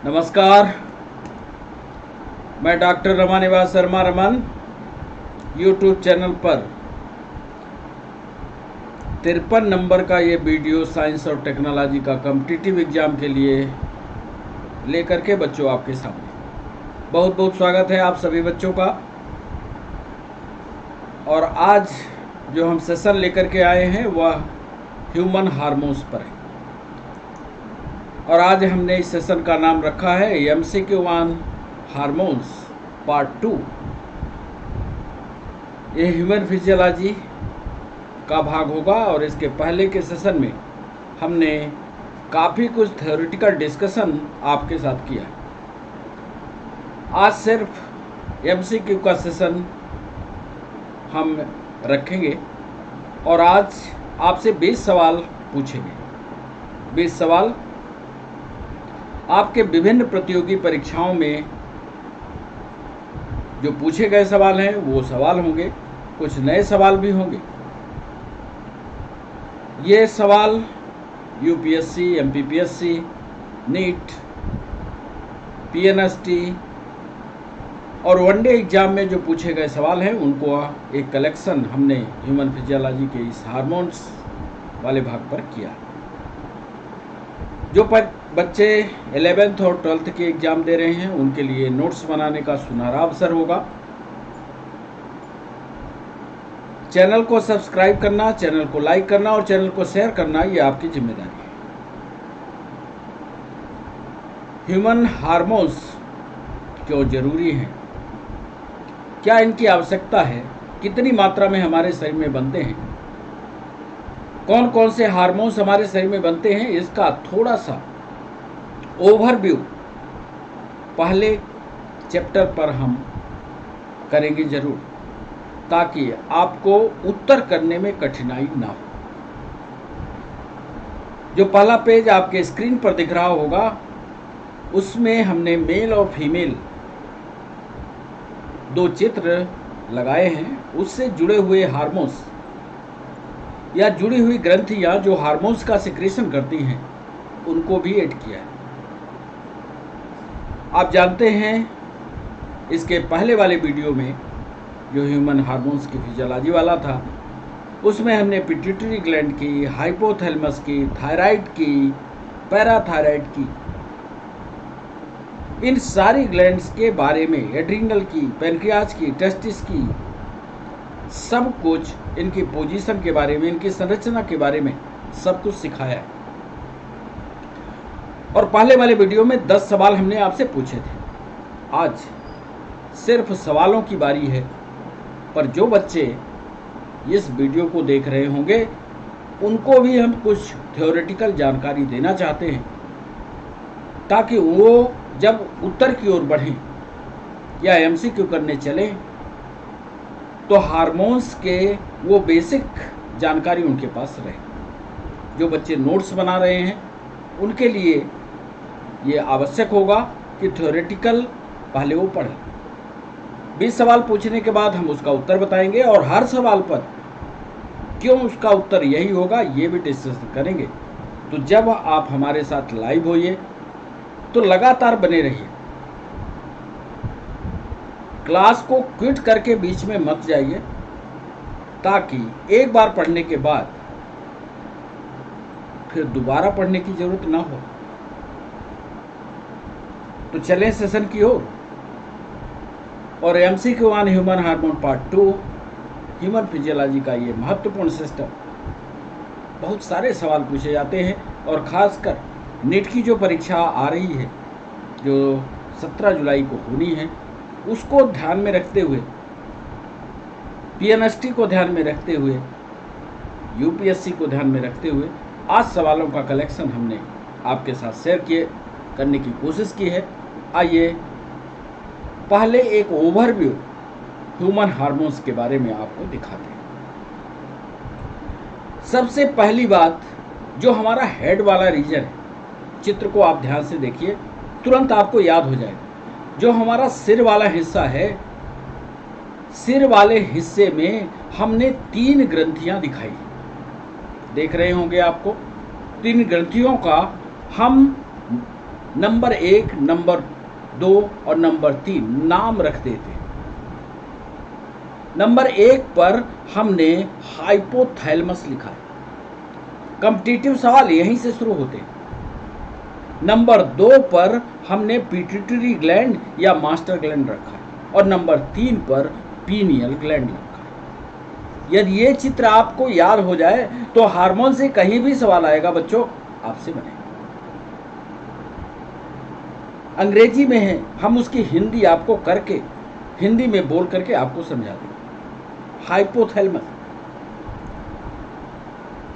नमस्कार, मैं doctor Ramanivas Sharma Raman YouTube channel पर 53 नंबर का ये वीडियो साइंस और टेक्नोलॉजी का कॉम्पिटिटिव एग्ज़ाम के लिए लेकर के बच्चों आपके सामने बहुत बहुत स्वागत है आप सभी बच्चों का। और आज जो हम सेशन लेकर के आए हैं वह ह्यूमन हार्मोन्स पर है और आज हमने इस सेशन का नाम रखा है MCQ1 हार्मोन्स पार्ट 2। ये ह्यूमन फिजियोलॉजी का भाग होगा और इसके पहले के सेशन में हमने काफ़ी कुछ थ्योरेटिकल डिस्कशन आपके साथ किया। आज सिर्फ MCQ का सेशन हम रखेंगे और आज आपसे 20 सवाल पूछेंगे। 20 सवाल आपके विभिन्न प्रतियोगी परीक्षाओं में जो पूछे गए सवाल हैं वो सवाल होंगे, कुछ नए सवाल भी होंगे। ये सवाल UPSC, MPPSC, नीट, PNST और वनडे एग्जाम में जो पूछे गए सवाल हैं उनको एक कलेक्शन हमने ह्यूमन फिजियोलॉजी के इस हार्मोन्स वाले भाग पर किया। जो बच्चे 11th और 12th के एग्ज़ाम दे रहे हैं उनके लिए नोट्स बनाने का सुनहरा अवसर होगा। चैनल को सब्सक्राइब करना, चैनल को लाइक करना और चैनल को शेयर करना ये आपकी जिम्मेदारी है। ह्यूमन हार्मोन्स क्यों जरूरी हैं, क्या इनकी आवश्यकता है, कितनी मात्रा में हमारे शरीर में बनते हैं, कौन कौन से हार्मोन्स हमारे शरीर में बनते हैं, इसका थोड़ा सा ओवरव्यू पहले चैप्टर पर हम करेंगे जरूर, ताकि आपको उत्तर करने में कठिनाई ना हो। जो पहला पेज आपके स्क्रीन पर दिख रहा होगा उसमें हमने मेल और फीमेल 2 चित्र लगाए हैं। उससे जुड़े हुए हार्मोन्स या जुड़ी हुई ग्रंथियां जो हार्मोन्स का सिक्रेशन करती हैं उनको भी ऐड किया है। आप जानते हैं इसके पहले वाले वीडियो में जो ह्यूमन हार्मोन्स की फिजियोलॉजी वाला था उसमें हमने पिट्यूटरी ग्लैंड की, हाइपोथैलेमस की, थायराइड की, पैराथायराइड की, इन सारी ग्लैंड्स के बारे में, एड्रिनल की, पैनक्रियाज की, टेस्टिस की, सब कुछ इनकी पोजीशन के बारे में, इनकी संरचना के बारे में सब कुछ सिखाया है। और पहले वाले वीडियो में 10 सवाल हमने आपसे पूछे थे। आज सिर्फ सवालों की बारी है, पर जो बच्चे इस वीडियो को देख रहे होंगे उनको भी हम कुछ थ्योरेटिकल जानकारी देना चाहते हैं, ताकि वो जब उत्तर की ओर बढ़ें या MCQ करने चलें तो हार्मोन्स के वो बेसिक जानकारी उनके पास रहे। जो बच्चे नोट्स बना रहे हैं उनके लिए ये आवश्यक होगा कि थ्योरेटिकल पहले वो पढ़ें। 20 सवाल पूछने के बाद हम उसका उत्तर बताएंगे और हर सवाल पर क्यों उसका उत्तर यही होगा ये भी डिस्कस करेंगे। तो जब आप हमारे साथ लाइव होइए तो लगातार बने रहिए, क्लास को क्विट करके बीच में मत जाइए, ताकि एक बार पढ़ने के बाद फिर दोबारा पढ़ने की जरूरत ना हो। तो चलें सेशन की ओर। और MCQ1 human hormone part 2 human physiology का ये महत्वपूर्ण सिस्टम, बहुत सारे सवाल पूछे जाते हैं और ख़ासकर नीट की जो परीक्षा आ रही है जो 17 जुलाई को होनी है उसको ध्यान में रखते हुए, PNST को ध्यान में रखते हुए, UPSC को ध्यान में रखते हुए आज सवालों का कलेक्शन हमने आपके साथ शेयर करने की कोशिश की है। आइए पहले एक ओवरव्यू ह्यूमन हार्मोन्स के बारे में आपको दिखाते हैं। सबसे पहली बात, जो हमारा हेड वाला रीजन है, चित्र को आप ध्यान से देखिए, तुरंत आपको याद हो जाएगा। जो हमारा सिर वाला हिस्सा है, सिर वाले हिस्से में हमने 3 ग्रंथियां दिखाई, देख रहे होंगे आपको। 3 ग्रंथियों का हम नंबर 1, नंबर 2 और नंबर 3 नाम रख देते। नंबर 1 पर हमने हाइपोथैलेमस लिखा है। कॉम्पिटिटिव सवाल यहीं से शुरू होते हैं। नंबर 2 पर हमने पिट्यूटरी ग्लैंड या मास्टर ग्लैंड रखा है और नंबर 3 पर पीनियल ग्लैंड रखा है। यदि ये चित्र आपको याद हो जाए तो हार्मोन से कहीं भी सवाल आएगा बच्चों आपसे बने। अंग्रेजी में है, हम उसकी हिंदी आपको करके हिंदी में बोल करके आपको समझा देंगे। हाइपोथैलेमस,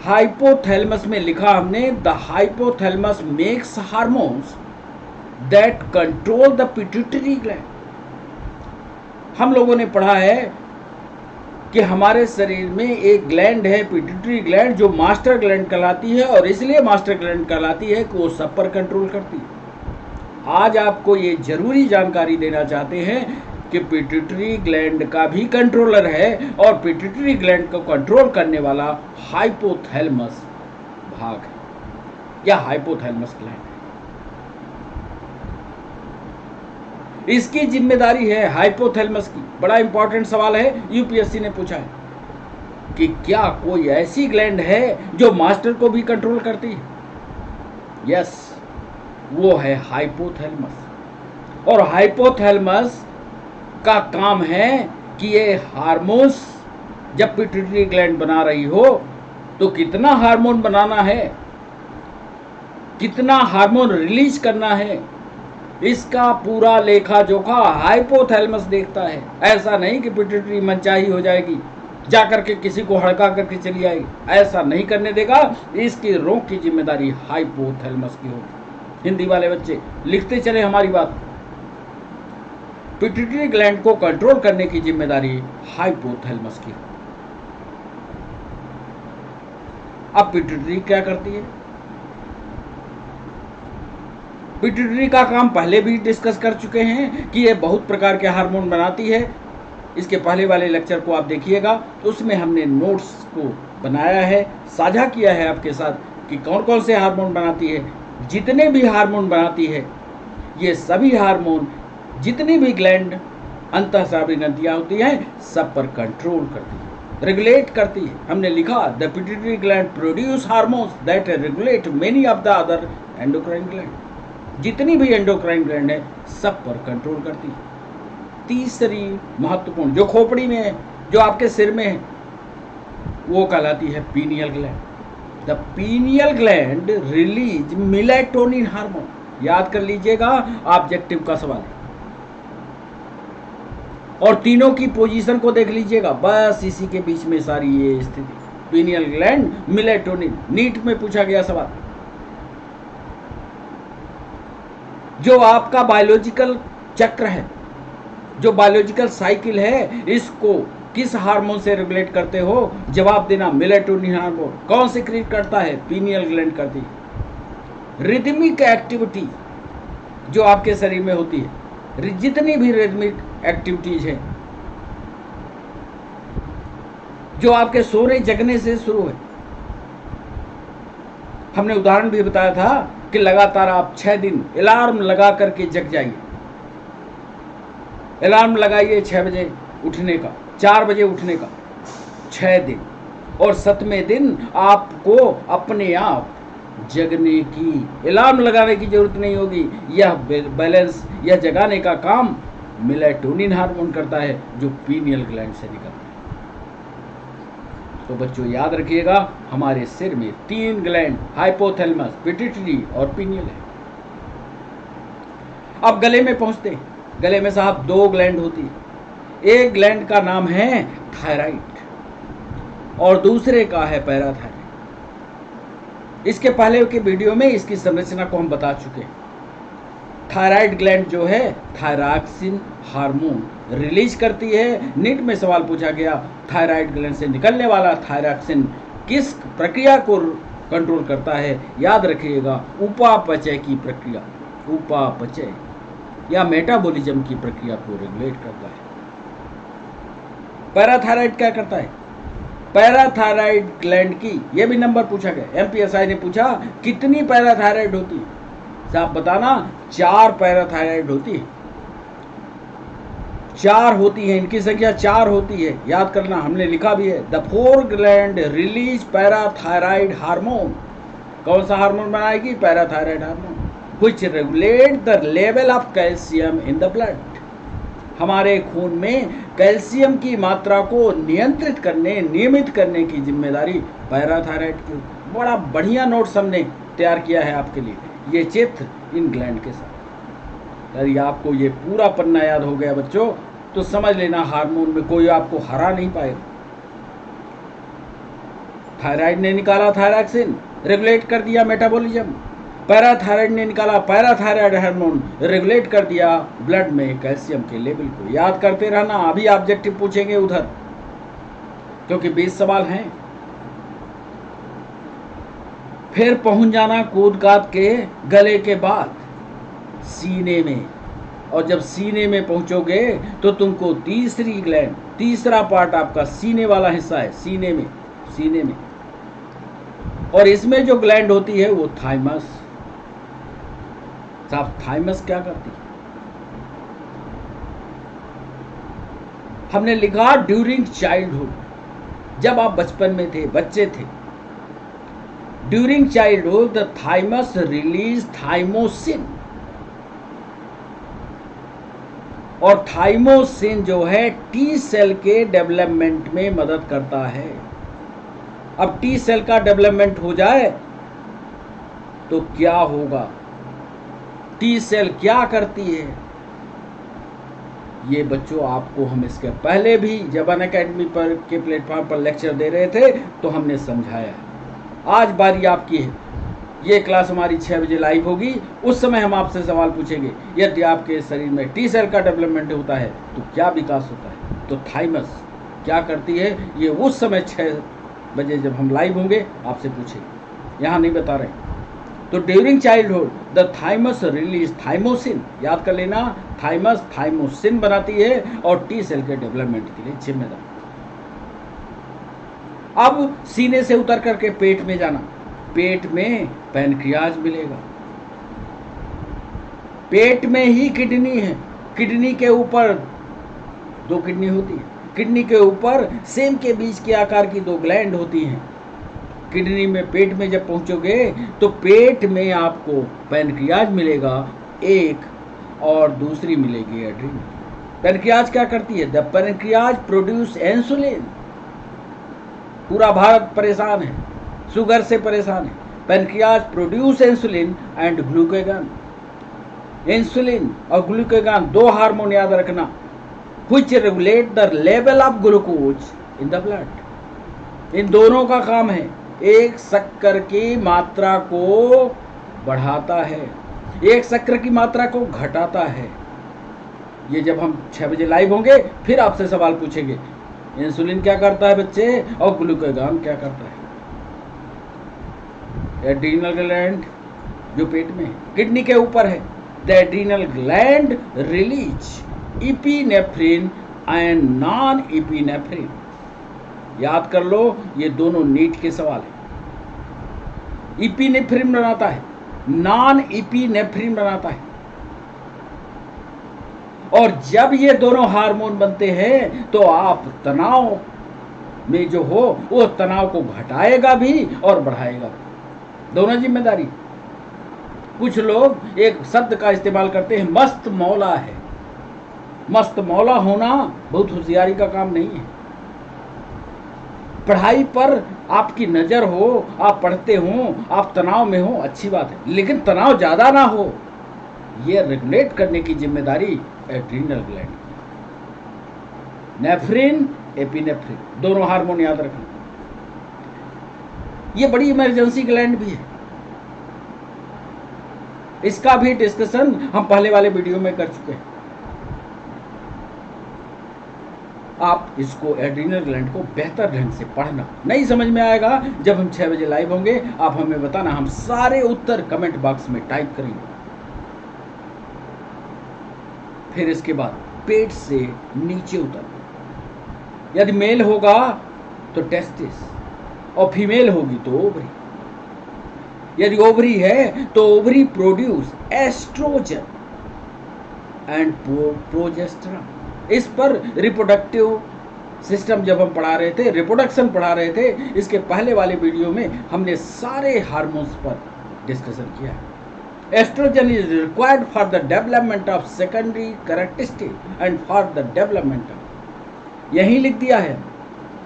हाइपोथैलेमस में लिखा हमने the hypothalamus makes hormones that control the pituitary gland. हम लोगों ने पढ़ा है कि हमारे शरीर में एक ग्लैंड है पिट्यूटरी ग्लैंड जो मास्टर ग्लैंड कहलाती है और इसलिए मास्टर ग्लैंड कहलाती है कि वो सब पर कंट्रोल करती है। आज आपको ये जरूरी जानकारी देना चाहते हैं कि पिट्यूटरी ग्लैंड का भी कंट्रोलर है और पिट्यूटरी ग्लैंड को कंट्रोल करने वाला हाइपोथैलेमस भाग है या हाइपोथैलेमस ग्लैंड है। इसकी जिम्मेदारी है हाइपोथैलेमस की। बड़ा इंपॉर्टेंट सवाल है, यूपीएससी ने पूछा है कि क्या कोई ऐसी ग्लैंड है जो मास्टर को भी कंट्रोल करती है? यस, वो है हाइपोथैलेमस। और हाइपोथैलेमस का काम है कि ये हार्मोन्स जब पिट्यूटरी ग्लैंड बना रही हो तो कितना हार्मोन बनाना है, कितना हार्मोन रिलीज करना है, इसका पूरा लेखा जोखा हाइपोथैलेमस देखता है। ऐसा नहीं कि पिट्यूटरी मनचाही हो जाएगी, जाकर के किसी को हड़का करके चली आएगी, ऐसा नहीं करने देगा। इसकी रोक की जिम्मेदारी हाइपोथैलेमस की होगी। हिंदी वाले बच्चे लिखते चले हमारी बात। पिट्यूटरी ग्लैंड को कंट्रोल करने की जिम्मेदारी हाइपोथैलेमस की। अब पिट्यूटरी क्या करती है? पिट्यूटरी का काम पहले भी डिस्कस कर चुके हैं कि ये बहुत प्रकार के हार्मोन बनाती है। इसके पहले वाले लेक्चर को आप देखिएगा तो उसमें हमने नोट्स को बनाया है, साझा किया है आपके साथ कि कौन कौन से हार्मोन बनाती है। जितने भी हार्मोन बनाती है ये सभी हार्मोन जितनी भी ग्लैंड अंतःस्रावी ग्रंथियां होती हैं सब पर कंट्रोल करती है, रेगुलेट करती है। हमने लिखा the pituitary gland produce hormones that regulate many of the other endocrine gland. जितनी भी एंडोक्राइन ग्लैंड है सब पर कंट्रोल करती है। तीसरी महत्वपूर्ण जो खोपड़ी में है, जो आपके सिर में है, वो कहलाती है pineal gland. The pineal gland release melatonin hormone. याद कर लीजिएगा, ऑब्जेक्टिव का सवाल है। और तीनों की पोजीशन को देख लीजिएगा, बस इसी के बीच में सारी ये स्थिति। पीनियल ग्लैंड, मेलाटोनिन, नीट में पूछा गया सवाल। जो आपका बायोलॉजिकल चक्र है, जो बायोलॉजिकल साइकिल है, इसको किस हार्मोन से रेगुलेट करते हो? जवाब देना मेलाटोनिन हार्मोन। कौन से क्रिएट करता है? पीनियल ग्लैंड करती है। रिदमिक एक्टिविटी जो आपके शरीर में होती है, जितनी भी रिदमिक एक्टिविटीज हैं जो आपके सोने जगने से शुरू है। हमने उदाहरण भी बताया था कि लगातार आप 6 दिन अलार्म लगा करके जग जाइए। अलार्म लगाइए 6 बजे उठने का, 4 बजे उठने का, 6 दिन, और 7वें दिन आपको अपने आप जगने की, अलार्म लगाने की जरूरत नहीं होगी। यह बैलेंस, यह जगाने का काम मेलाटोनिन हार्मोन करता है जो पीनियल ग्लैंड से निकलता है। तो बच्चों याद रखिएगा, हमारे सिर में 3 ग्लैंड, हाइपोथैलेमस, पिट्यूटरी और पीनियल है। अब गले में पहुंचते हैं। गले में साहब 2 ग्लैंड होती है। एक ग्लैंड का नाम है थायराइड और दूसरे का है पैराथायराइड। इसके पहले के वीडियो में इसकी संरचना को हम बता चुके हैं। थायराइड ग्लैंड जो है थायरॉक्सिन हार्मोन रिलीज करती है। नीट में सवाल पूछा गया, थायराइड ग्लैंड से निकलने वाला थायरॉक्सिन किस प्रक्रिया को कंट्रोल करता है? याद रखिएगा, उपापचय की प्रक्रिया, उपापचय या मेटाबॉलिज्म की प्रक्रिया को रेगुलेट करता है। पैराथायराइड क्या करता है? पैराथायराइड ग्लैंड की, यह भी नंबर पूछा गया, एमपीएसआई ने पूछा कितनी पैराथायराइड होती है? साहब बताना, 4 पैराथायराइड होती है, 4 होती है, इनकी संख्या 4 होती है, याद करना, हमने लिखा भी है। The 4 gland release parathyroid hormone. कौन सा हार्मोन बनाएगी? Parathyroid hormone, which regulate the level of calcium in the blood. हमारे खून में कैल्शियम की मात्रा को नियंत्रित करने, नियमित करने की जिम्मेदारी पैराथायराइड की। बड़ा बढ़िया नोट्स हमने तैयार किया है आपके लिए, ये चित्र इन ग्लैंड के साथ। यदि आपको ये पूरा पन्ना याद हो गया बच्चों, तो समझ लेना हार्मोन में कोई आपको हरा नहीं पाएगा। थायराइड ने निकाला थायरॉक्सिन, रेगुलेट कर दिया मेटाबॉलिज्म। पैराथायराइड ने निकाला पैराथायराइड हार्मोन, रेगुलेट कर दिया ब्लड में कैल्शियम के लेवल को। याद करते रहना, अभी ऑब्जेक्टिव पूछेंगे उधर, क्योंकि 20 सवाल हैं। फिर पहुंच जाना कूद काद के गले के बाद सीने में, और जब सीने में पहुंचोगे तो तुमको तीसरी ग्लैंड, तीसरा पार्ट आपका सीने वाला हिस्सा है, सीने में, सीने में, और इसमें जो ग्लैंड होती है वो थाइमस। साहब थाइमस क्या करती है? हमने लिखा ड्यूरिंग चाइल्डहुड, जब आप बचपन में थे, बच्चे थे, during childhood the thymus release thymosin, और थाइमोसिन जो है टी सेल के डेवलपमेंट में मदद करता है। अब टी सेल का डेवलपमेंट हो जाए तो क्या होगा? टी सेल क्या करती है? ये बच्चों आपको हम इसके पहले भी जब अनअकैडमी पर के प्लेटफॉर्म पर लेक्चर दे रहे थे तो हमने समझाया है। आज बारी आपकी है। ये क्लास हमारी 6 बजे लाइव होगी। उस समय हम आपसे सवाल पूछेंगे, यदि आपके शरीर में टी सेल का डेवलपमेंट होता है तो क्या विकास होता है? तो थाइमस क्या करती है? ये उस समय 6 बजे जब हम लाइव होंगे आपसे पूछेंगे, यहाँ नहीं बता रहे। तो during childhood the thymus release thymosin, याद कर लेना, थाइमस थाइमोसिन बनाती है और टी सेल के डेवलपमेंट के लिए जिम्मेदार। अब सीने से उतर करके पेट में जाना, पेट में पैनक्रियाज मिलेगा। पेट में ही किडनी है, किडनी के ऊपर 2 किडनी होती है, किडनी के ऊपर सेम के बीच के आकार की 2 ग्लैंड होती हैं। किडनी में, पेट में जब पहुंचोगे तो पेट में आपको पैनक्रियाज मिलेगा एक, और दूसरी मिलेगी एड्रीनल। पैनक्रियाज क्या करती है? The pancreas produce insulin. पूरा भारत परेशान है, शुगर से परेशान है। Pancreas produce insulin and glucagon. Insulin और ग्लूकागॉन 2 हार्मोन याद रखना, which regulate the level of glucose in the blood. इन दोनों का काम है, एक शक्कर की मात्रा को बढ़ाता है, एक शक्कर की मात्रा को घटाता है। ये जब हम 6 बजे लाइव होंगे फिर आपसे सवाल पूछेंगे, इंसुलिन क्या करता है बच्चे, और ग्लूकागॉन क्या करता है। एड्रीनल ग्लैंड जो पेट में, किडनी के ऊपर है, the adrenal gland release epinephrine and non epinephrine. याद कर लो, ये दोनों नीट के सवाल है। इपिनेफ्रिन बनाता है, नॉन इपिनेफ्रिन बनाता है। और जब ये दोनों हार्मोन बनते हैं तो आप तनाव में जो हो वो तनाव को घटाएगा भी और बढ़ाएगा भी, दोनों जिम्मेदारी। कुछ लोग एक शब्द का इस्तेमाल करते हैं, मस्त मौला है। मस्त मौला होना बहुत होशियारी का काम नहीं है। पढ़ाई पर आपकी नजर हो, आप पढ़ते हो, आप तनाव में हो, अच्छी बात है, लेकिन तनाव ज्यादा ना हो, ये रेगुलेट करने की जिम्मेदारी एड्रीनल ग्लैंड की। नेफ्रिन, एपिनेफ्रिन, दोनों हार्मोन याद रखना। ये बड़ी इमरजेंसी ग्लैंड भी है, इसका भी डिस्कशन हम पहले वाले वीडियो में कर चुके हैं। आप इसको एड्रीनल ग्लैंड को बेहतर ढंग से पढ़ना। नहीं समझ में आएगा जब हम 6 बजे लाइव होंगे, आप हमें बताना, हम सारे उत्तर कमेंट बॉक्स में टाइप करेंगे। फिर इसके बाद पेट से नीचे उतर, यदि मेल होगा तो टेस्टिस और फीमेल होगी तो ओवरी। यदि ओवरी है तो ovary produce estrogen and progesterone. इस पर रिप्रोडक्टिव सिस्टम जब हम पढ़ा रहे थे, रिप्रोडक्शन पढ़ा रहे थे, इसके पहले वाले वीडियो में हमने सारे हार्मोन्स पर डिस्कशन किया है। Estrogen is required for the development of secondary characteristic and for the development of, यही लिख दिया है,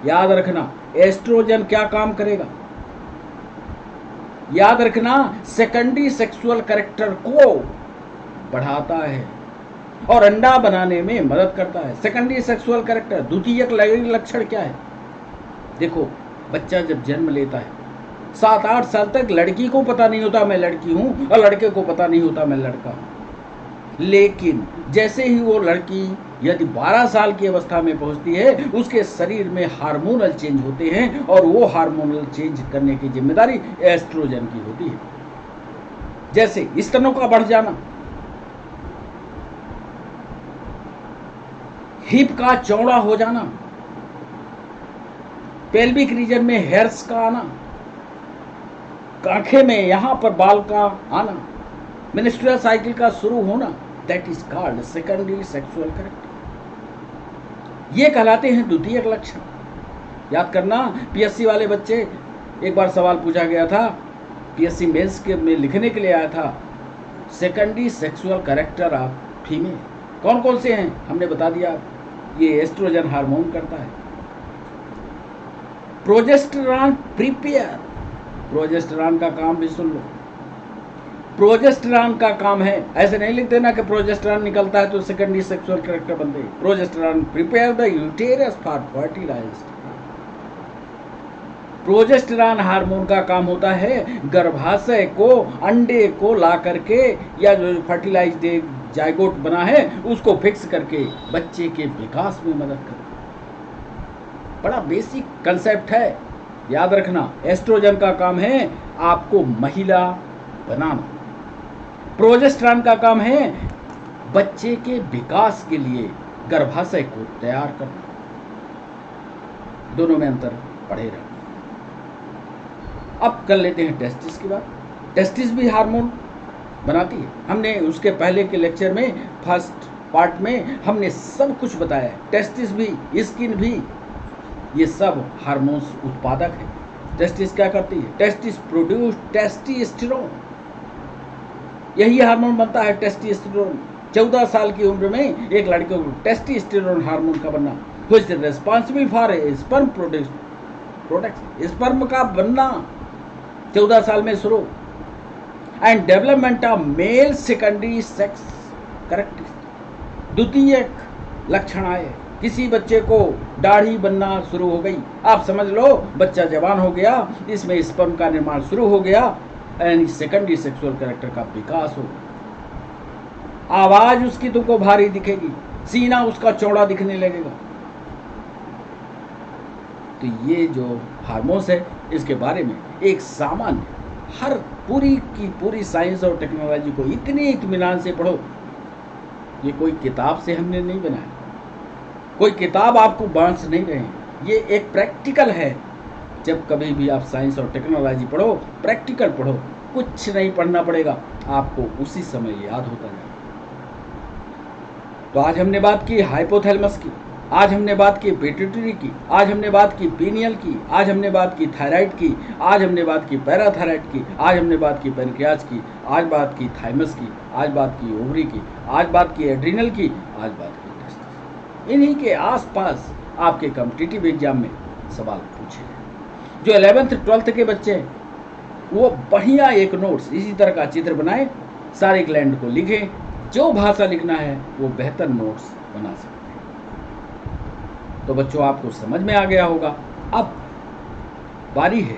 याद रखना। एस्ट्रोजन क्या काम करेगा, याद रखना, सेकेंडरी सेक्सुअल कैरेक्टर को बढ़ाता है और अंडा बनाने में मदद करता है। सेकेंडरी सेक्सुअल कैरेक्टर, द्वितीयक लक्षण क्या है? देखो, बच्चा जब जन्म लेता है 7-8 साल तक लड़की को पता नहीं होता मैं लड़की हूं और लड़के को पता नहीं होता मैं लड़का हूं, लेकिन जैसे ही वो लड़की यदि 12 साल की अवस्था में पहुंचती है, उसके शरीर में हार्मोनल चेंज होते हैं और वो हार्मोनल चेंज करने की जिम्मेदारी एस्ट्रोजन की होती है। जैसे स्तनों का बढ़ जाना, हिप का चौड़ा हो जाना, पेल्विक रीजन में हेयर्स का आना, कांखे में यहां पर बाल का आना, मेंस्ट्रुअल साइकिल का शुरू होना, that is called secondary sexual character. ये कहलाते हैं द्वितीयक लक्षण। याद करना, पीएससी वाले बच्चे, एक बार सवाल पूछा गया था, पीएससी मेंस के में लिखने के लिए आया था, secondary sexual character of female कौन कौन से हैं? हमने बता दिया, ये एस्ट्रोजन हार्मोन करता है। प्रोजेस्टेरॉन प्रिपेयर, प्रोजेस्टेरॉन का काम भी सुन लो। प्रोजेस्टेरॉन का काम है, ऐसे नहीं लिख देना कि प्रोजेस्टेरॉन निकलता है तो सेकेंडरी सेक्सुअल कैरेक्टर बनते हैं। Progesterone prepare the uterus for fertilised. Progesterone hormone का काम होता है गर्भाशय को, अंडे को ला करके, या जो फर्टिलाइज्ड जाइगोट बना है उसको फिक्स करके बच्चे के विकास में मदद करता है। बड़ा बेसिक कंसेप्ट है, याद रखना। एस्ट्रोजन का काम है आपको महिला बनाना, प्रोजेस्टेरॉन का काम है बच्चे के विकास के लिए गर्भाशय को तैयार करना। दोनों में अंतर पढ़े रहना। अब कर लेते हैं टेस्टिस की बात। टेस्टिस भी हार्मोन बनाती है। हमने उसके पहले के लेक्चर में, फर्स्ट पार्ट में हमने सब कुछ बताया है। टेस्टिस भी, स्किन भी, ये सब हार्मोन्स उत्पादक है। टेस्टिस क्या करती है? टेस्टिस प्रोड्यूस टेस्टोस्टेरोन, यही हार्मोन बनता है टेस्टोस्टेरोन। 14 साल की उम्र में एक लड़के को टेस्टोस्टेरोन हार्मोन का बनना, which is responsible for sperm production, sperm का बनना 14 साल में शुरू, and development of male secondary sex characteristic. द्वितीयक लक्षण आए, किसी बच्चे को दाढ़ी बनना शुरू हो गई, आप समझ लो बच्चा जवान हो गया, इसमें स्पर्म का निर्माण शुरू हो गया, एंड सेकेंडरी सेक्सुअल कैरेक्टर का विकास हो। आवाज उसकी तुमको भारी दिखेगी, सीना उसका चौड़ा दिखने लगेगा। तो ये जो हार्मोन्स है, इसके बारे में एक सामान्य, हर पूरी की पूरी साइंस और टेक्नोलॉजी को इतने इत्मीनान से पढ़ो। ये कोई किताब से हमने नहीं बनाया, कोई किताब आपको बांट नहीं रहे हैं, ये एक प्रैक्टिकल है। जब कभी भी आप साइंस और टेक्नोलॉजी पढ़ो, प्रैक्टिकल पढ़ो, कुछ नहीं पढ़ना पड़ेगा, आपको उसी समय याद होता जाएगा। तो आज हमने बात की हाइपोथैलेमस की, आज हमने बात की पिट्यूटरी की, आज हमने बात की पीनियल की, आज हमने बात की थायराइड की, आज हमने बात की पैराथायराइड की, आज हमने बात की पैनक्रियाज की, आज बात की थाइमस की, आज बात की ओवरी की, आज बात की एड्रिनल की, आज बात की टेस्टिस। इन्हीं के आसपास आपके कॉम्पिटिटिव एग्जाम में सवाल पूछे गए। जो 11th 12th के बच्चे हैं वो बढ़िया एक नोट्स इसी तरह का चित्र बनाए, सारे ग्लैंड को लिखें, जो भाषा लिखना है वो बेहतर नोट्स बना सकते हैं। तो बच्चों, आपको समझ में आ गया होगा। अब बारी है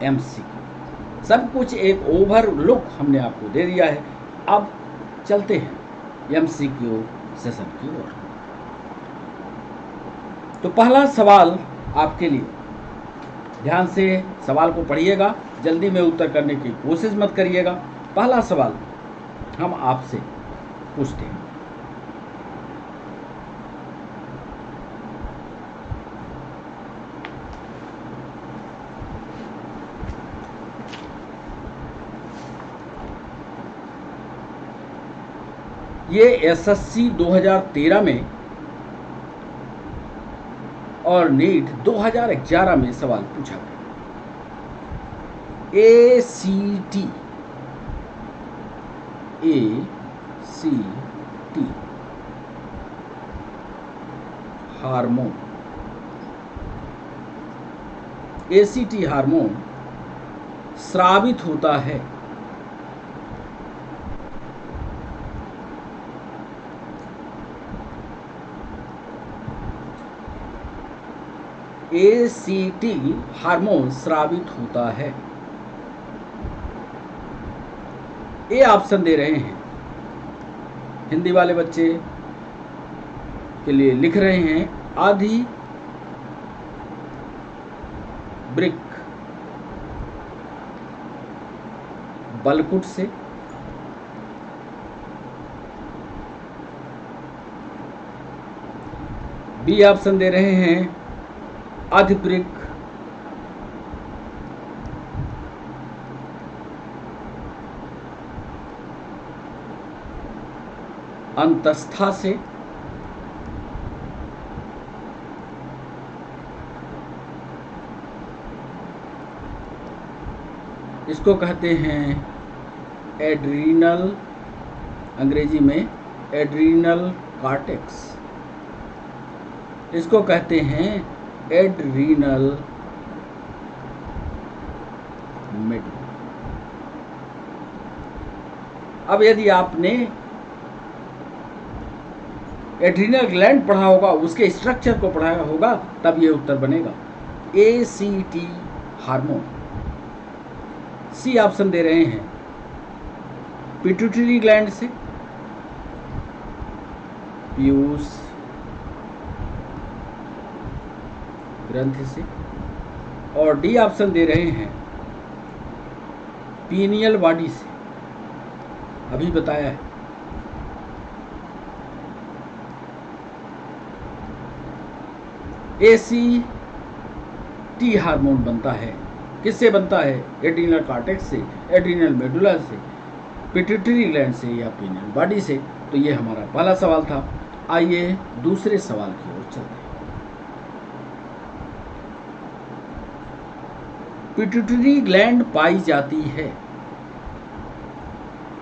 एमसीक्यू। सब कुछ एक ओवरलुक हमने आपको दे दिया है। अब चलते हैं एमसीक्यू सेशन की ओर। तो पहला सवाल आपके लिए, ध्यान से सवाल को पढ़िएगा, जल्दी में उत्तर करने की कोशिश मत करिएगा। पहला सवाल हम आपसे पूछते हैं, ये एसएससी 2013 में और नीट 2011 में सवाल पूछा गया। ACT हार्मोन, ACT हार्मोन स्रावित होता है ACT हार्मोन स्रावित होता है। ये ऑप्शन दे रहे हैं, हिंदी वाले बच्चे के लिए लिख रहे हैं, आधी ब्रिक बलकुट से, बी ऑप्शन दे रहे हैं आधी ब्रिक अंतस्था से, इसको कहते हैं एड्रीनल, अंग्रेजी में एड्रीनल कॉर्टेक्स, इसको कहते हैं एड्रीनल मेडुला। अब यदि आपने एड्रीनल ग्लैंड पढ़ा होगा, उसके स्ट्रक्चर को पढ़ाया होगा, तब ये उत्तर बनेगा ACT हार्मोन। सी ऑप्शन दे रहे हैं पिट्यूटरी ग्लैंड से, पीयूष ग्रंथि से, और डी ऑप्शन दे रहे हैं पीनियल बॉडी से, अभी बताया है। ACT हार्मोन बनता है, किससे बनता है? एड्रीनल कॉर्टेक्स से, एड्रीनल मेडुला से, पिट्यूटरी ग्लैंड से या पीनियल बॉडी से। तो ये हमारा पहला सवाल था। आइए दूसरे सवाल की ओर चलते हैं। पिट्यूटरी ग्लैंड पाई जाती है,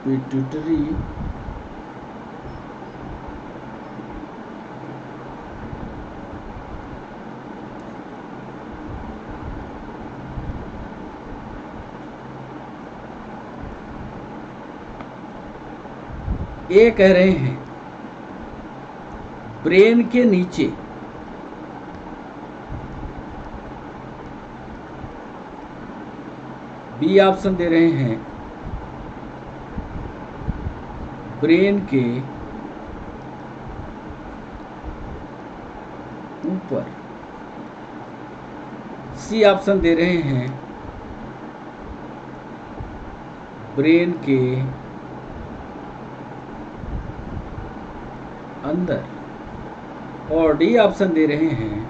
पिट्यूटरी ये कह रहे हैं ब्रेन के नीचे, बी ऑप्शन दे रहे हैं ब्रेन के ऊपर, सी ऑप्शन दे रहे हैं ब्रेन के अंदर, और डी ऑप्शन दे रहे हैं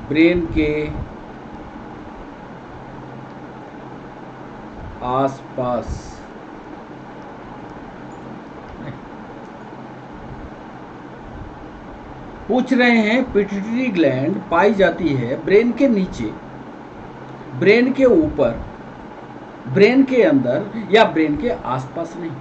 ब्रेन के आसपास। पूछ रहे हैं पिट्यूटरी ग्लैंड पाई जाती है ब्रेन के नीचे, ब्रेन के ऊपर, ब्रेन के अंदर या ब्रेन के आसपास नहीं।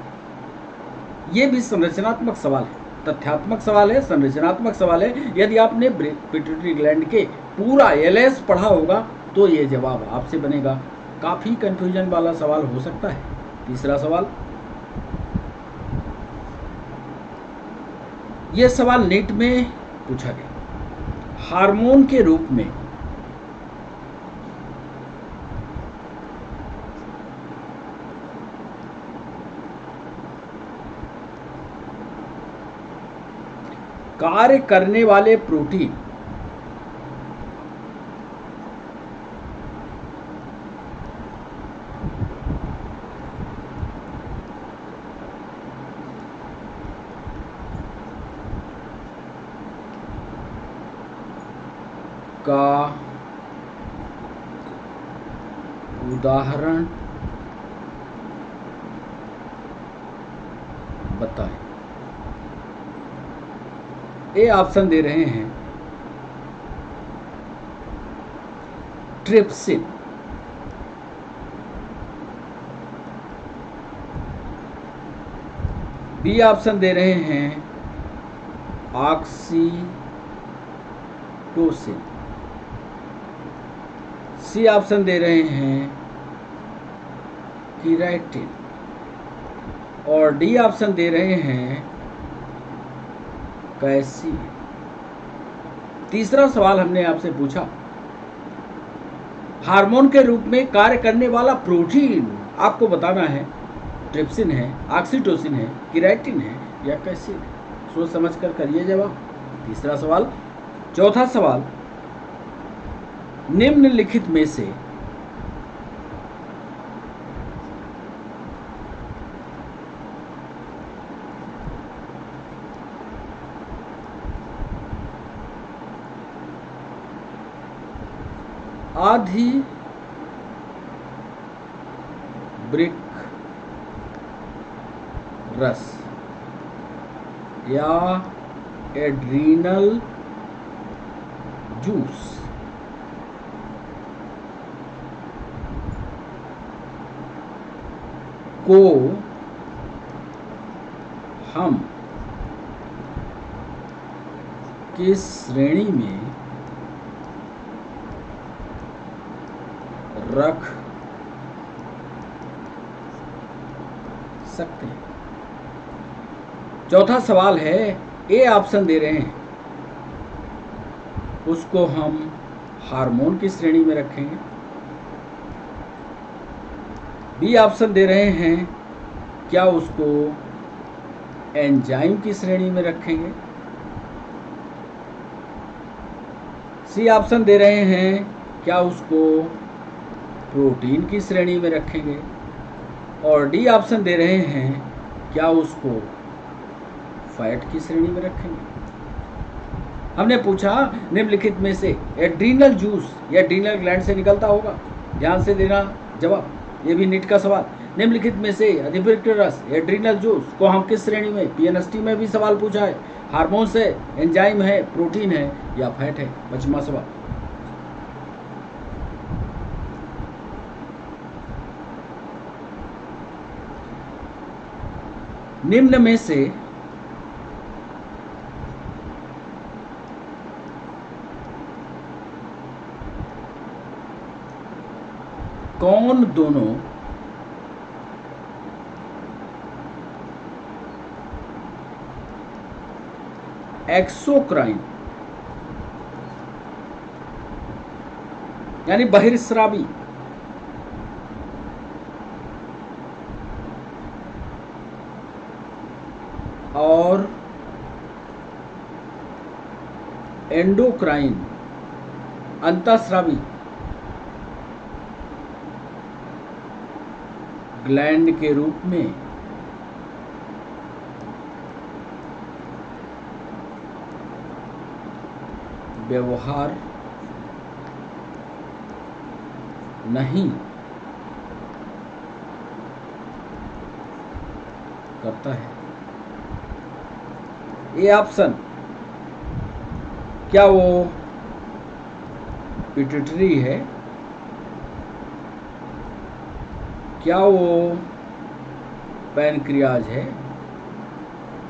ये भी संरचनात्मक सवाल है, तथ्यात्मक सवाल है, संरचनात्मक सवाल है। यदि आपने पिट्यूटरी ग्लैंड के पूरा LS पढ़ा होगा तो ये जवाब आपसे बनेगा। काफी कंफ्यूजन वाला सवाल हो सकता है। तीसरा सवाल, यह सवाल नीट में पूछा गया। हार्मोन के रूप में कार्य करने वाले प्रोटीन का उदाहरण बताएं। ए ऑप्शन दे रहे हैं ट्रिप्सिन, बी ऑप्शन दे रहे हैं ऑक्सीटोसिन, सी ऑप्शन दे रहे हैं केराटिन और डी ऑप्शन दे रहे हैं कैसीन। तीसरा सवाल हमने आपसे पूछा, हार्मोन के रूप में कार्य करने वाला प्रोटीन आपको बताना है, ट्रिप्सिन है, ऑक्सीटोसिन है, केराटिन है या कैसीन है। सोच समझ कर करिए जवाब। तीसरा सवाल। चौथा सवाल, निम्नलिखित में से आधी ब्रिक रस या एड्रीनल जूस को हम किस श्रेणी में रख सकते हैं। चौथा सवाल है, ए ऑप्शन दे रहे हैं उसको हम हार्मोन की श्रेणी में रखेंगे, बी ऑप्शन दे रहे हैं क्या उसको एंजाइम की श्रेणी में रखेंगे, सी ऑप्शन दे रहे हैं क्या उसको प्रोटीन की श्रेणी में रखेंगे और डी ऑप्शन दे रहे हैं क्या उसको फैट की श्रेणी में रखेंगे। हमने पूछा निम्नलिखित में से एड्रीनल जूस या एड्रीनल ग्लैंड से निकलता होगा, ध्यान से देना जवाब, ये भी नीट का सवाल। निम्नलिखित में से अधिवृक्क रस एड्रीनल जूस को हम किस श्रेणी में, पीएनएसटी में भी सवाल पूछा है, हार्मोन से, एंजाइम है, प्रोटीन है या फैट है। 5वां सवाल, निम्न में से कौन दोनों एक्सोक्राइन यानी बहिर्स्रावी और एंडोक्राइन अंतःस्रावी ग्लैंड के रूप में व्यवहार नहीं करता है। ये ऑप्शन, क्या वो पिट्यूटरी है, क्या वो पैनक्रियाज है,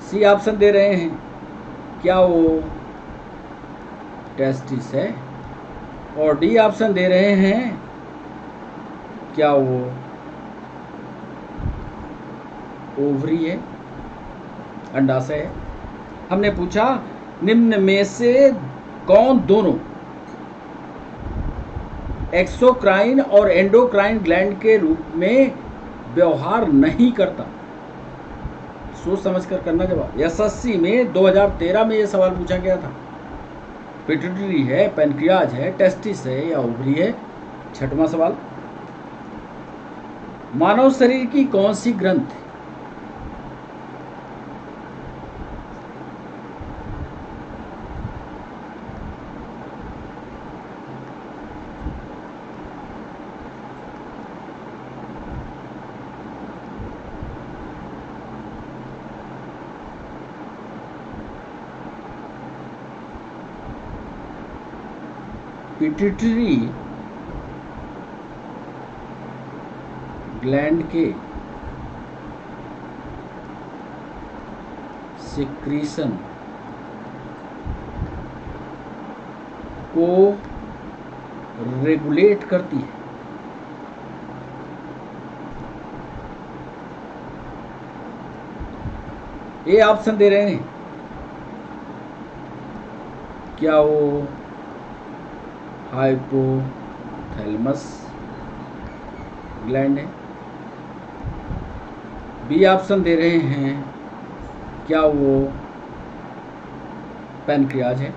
सी ऑप्शन दे रहे हैं क्या वो टेस्टिस है और डी ऑप्शन दे रहे हैं क्या वो ओवरी है, अंडाशय है। हमने पूछा निम्न में से कौन दोनों एक्सोक्राइन और एंडोक्राइन ग्लैंड के रूप में व्यवहार नहीं करता। सोच समझ कर करना जवाब। एसएससी में 2013 में यह सवाल पूछा गया था। पिट्यूटरी है, पैनक्रियाज है, टेस्टिस है या ओवरी है। 6वां सवाल, मानव शरीर की कौन सी ग्रंथि पिट्यूटरी ग्लैंड के सिक्रीशन को रेगुलेट करती है। ये ऑप्शन दे रहे हैं, क्या वो हाइपोथैलेमस ग्लैंड है। बी ऑप्शन दे रहे हैं, क्या वो पैनक्रियाज है।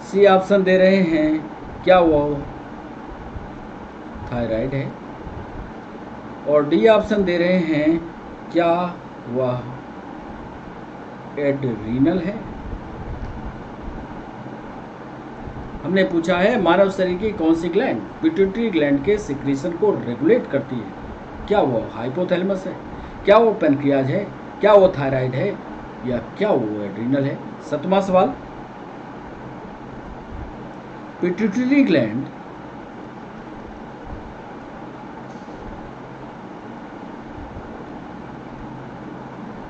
सी ऑप्शन दे रहे हैं, क्या वो थायराइड है। और डी ऑप्शन दे रहे हैं, क्या वह एड्रीनल है। हमने पूछा है मानव शरीर की कौन सी ग्लैंड पिट्यूटरी ग्लैंड के सिक्रीशन को रेगुलेट करती है। क्या वो हाइपोथैलेमस है, क्या वो पैनक्रियाज है, क्या वो थायराइड है, या क्या वो एड्रीनल है। 7वां सवाल, पिट्यूटरी ग्लैंड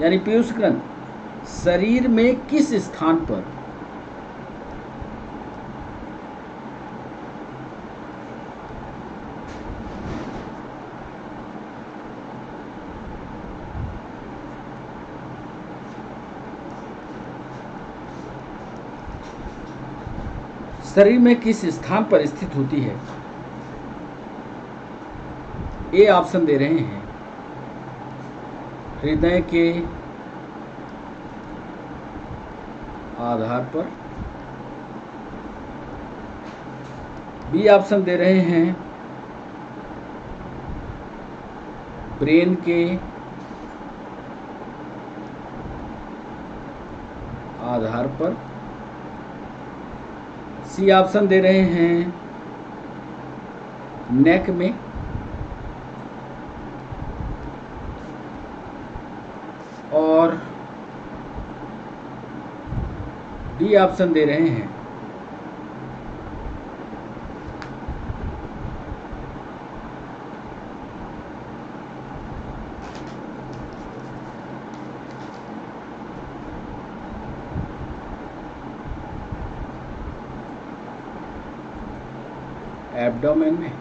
यानी पीयूष ग्रंथि शरीर में किस स्थान पर स्थित होती है। ए ऑप्शन दे रहे हैं, हृदय के आधार पर। बी ऑप्शन दे रहे हैं, ब्रेन के आधार पर। सी ऑप्शन दे रहे हैं, नेक में। और डी ऑप्शन दे रहे हैं, एब्डोमेन में।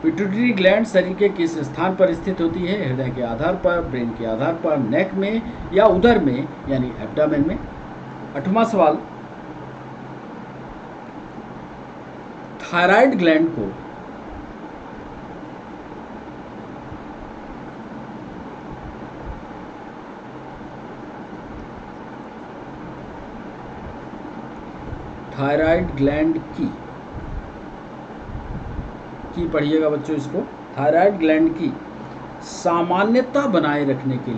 पिट्यूटरी ग्लैंड शरीर के किस स्थान पर स्थित होती है? हृदय के आधार पर, ब्रेन के आधार पर, नेक में या उदर में यानी एब्डोमेन में। 8वां सवाल, थायराइड ग्लैंड को थायराइड ग्लैंड की पढ़िएगा बच्चों इसको, थायराइड ग्लैंड की सामान्यता बनाए रखने के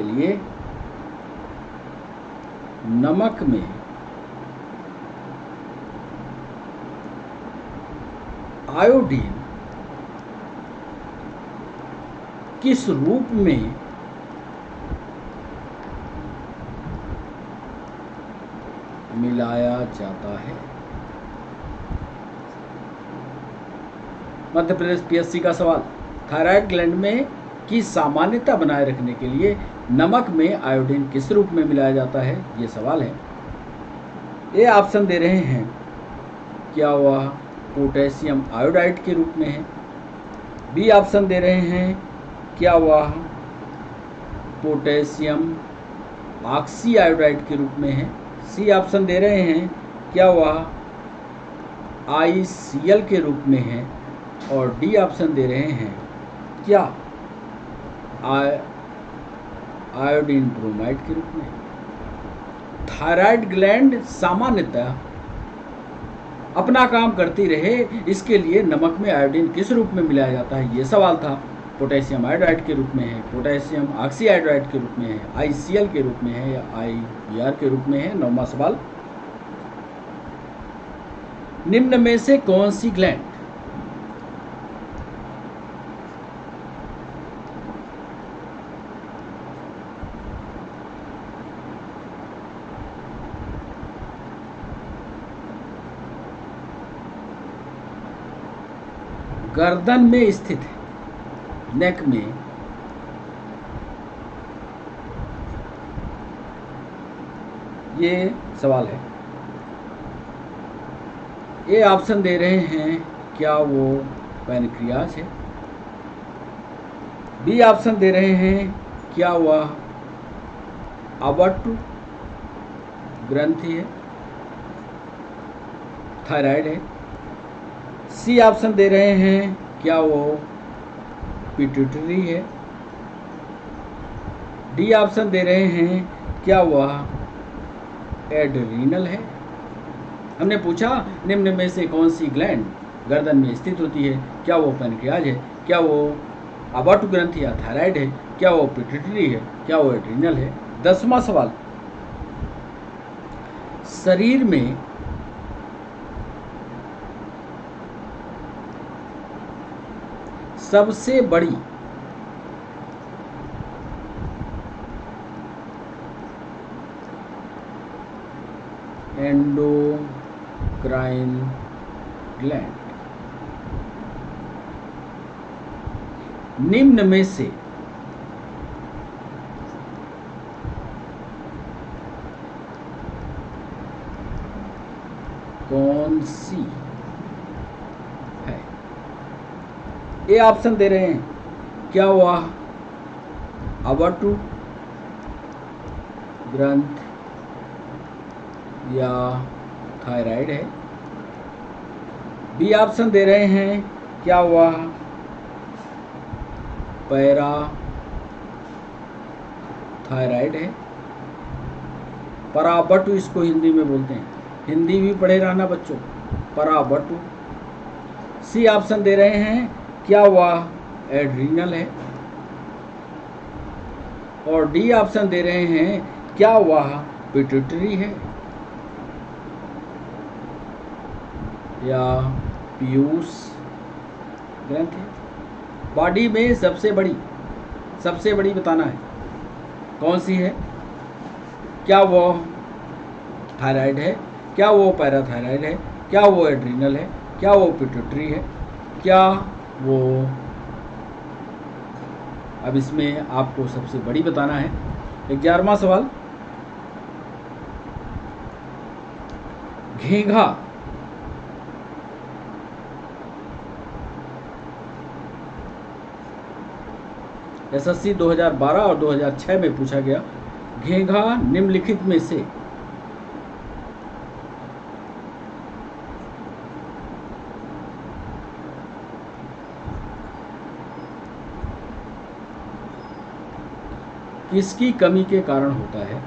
लिए नमक में आयोडीन किस रूप में मिलाया जाता है? मध्य प्रदेश पीएससी का सवाल, थायराइड ग्लैंड में की सामान्यता बनाए रखने के लिए नमक में आयोडीन किस रूप में मिलाया जाता है, ये सवाल है। ये ऑप्शन दे रहे हैं, क्या वह पोटेशियम आयोडाइड के रूप में है। बी ऑप्शन दे रहे हैं, क्या वह पोटेशियम ऑक्सी आयोडाइड के रूप में है। सी ऑप्शन दे रहे हैं, क्या वह ICl के रूप में है। और डी ऑप्शन दे रहे हैं, क्या आयोडीन ब्रोमाइड के रूप में। थायराइड ग्लैंड सामान्यतः अपना काम करती रहे, इसके लिए नमक में आयोडीन किस रूप में मिलाया जाता है, ये सवाल था। पोटेशियम आयोडाइड के रूप में है, पोटेशियम ऑक्सीहाइड्राइड के रूप में है, ICl के रूप में है या IBr के रूप में है। 9वां सवाल, निम्न में से कौन सी ग्लैंड गर्दन में स्थित है, नेक में? ये सवाल है। ए ऑप्शन दे रहे हैं, क्या वो पैनक्रियाज है? बी ऑप्शन दे रहे हैं, क्या वह अवॉर्ट ग्रंथि है, थायराइड है? सी ऑप्शन दे रहे हैं, क्या वो पिट्यूटरी है? डी ऑप्शन दे रहे हैं, क्या वह एड्रीनल है? हमने पूछा निम्न में से कौन सी ग्लैंड गर्दन में स्थित होती है, क्या वो पैनक्रियाज है, क्या वो अवॉर्ट ग्रंथि या थायराइड है, क्या वो पिट्यूटरी है, क्या वो एड्रीनल है? 10वां सवाल, शरीर में सबसे बड़ी एंडोक्राइन ग्लैंड निम्न में से कौन सी है? ए ऑप्शन दे रहे हैं, क्या वह अवॉर्ट ग्रंथ या थायराइड है? बी ऑप्शन दे रहे हैं, क्या वह पैरा थायराइड है? पराबटु इसको हिंदी में बोलते हैं, हिंदी भी पढ़े रहना बच्चों, पराबटु। सी ऑप्शन दे रहे हैं, क्या वह एड्रीनल है? और डी ऑप्शन दे रहे हैं, क्या वह पिट्यूटरी है या पीयूष ग्रंथि है? बॉडी में सबसे बड़ी बताना है, कौन सी है? क्या वो थायराइड है, क्या वो पैराथायराइड है, क्या वो एड्रीनल है, क्या वो पिट्यूटरी है, क्या वो? अब इसमें आपको सबसे बड़ी बताना है। 11वां सवाल, घेंघा SSC 2012 और 2006 में पूछा गया, घेंघा निम्नलिखित में से किसकी कमी के कारण होता है?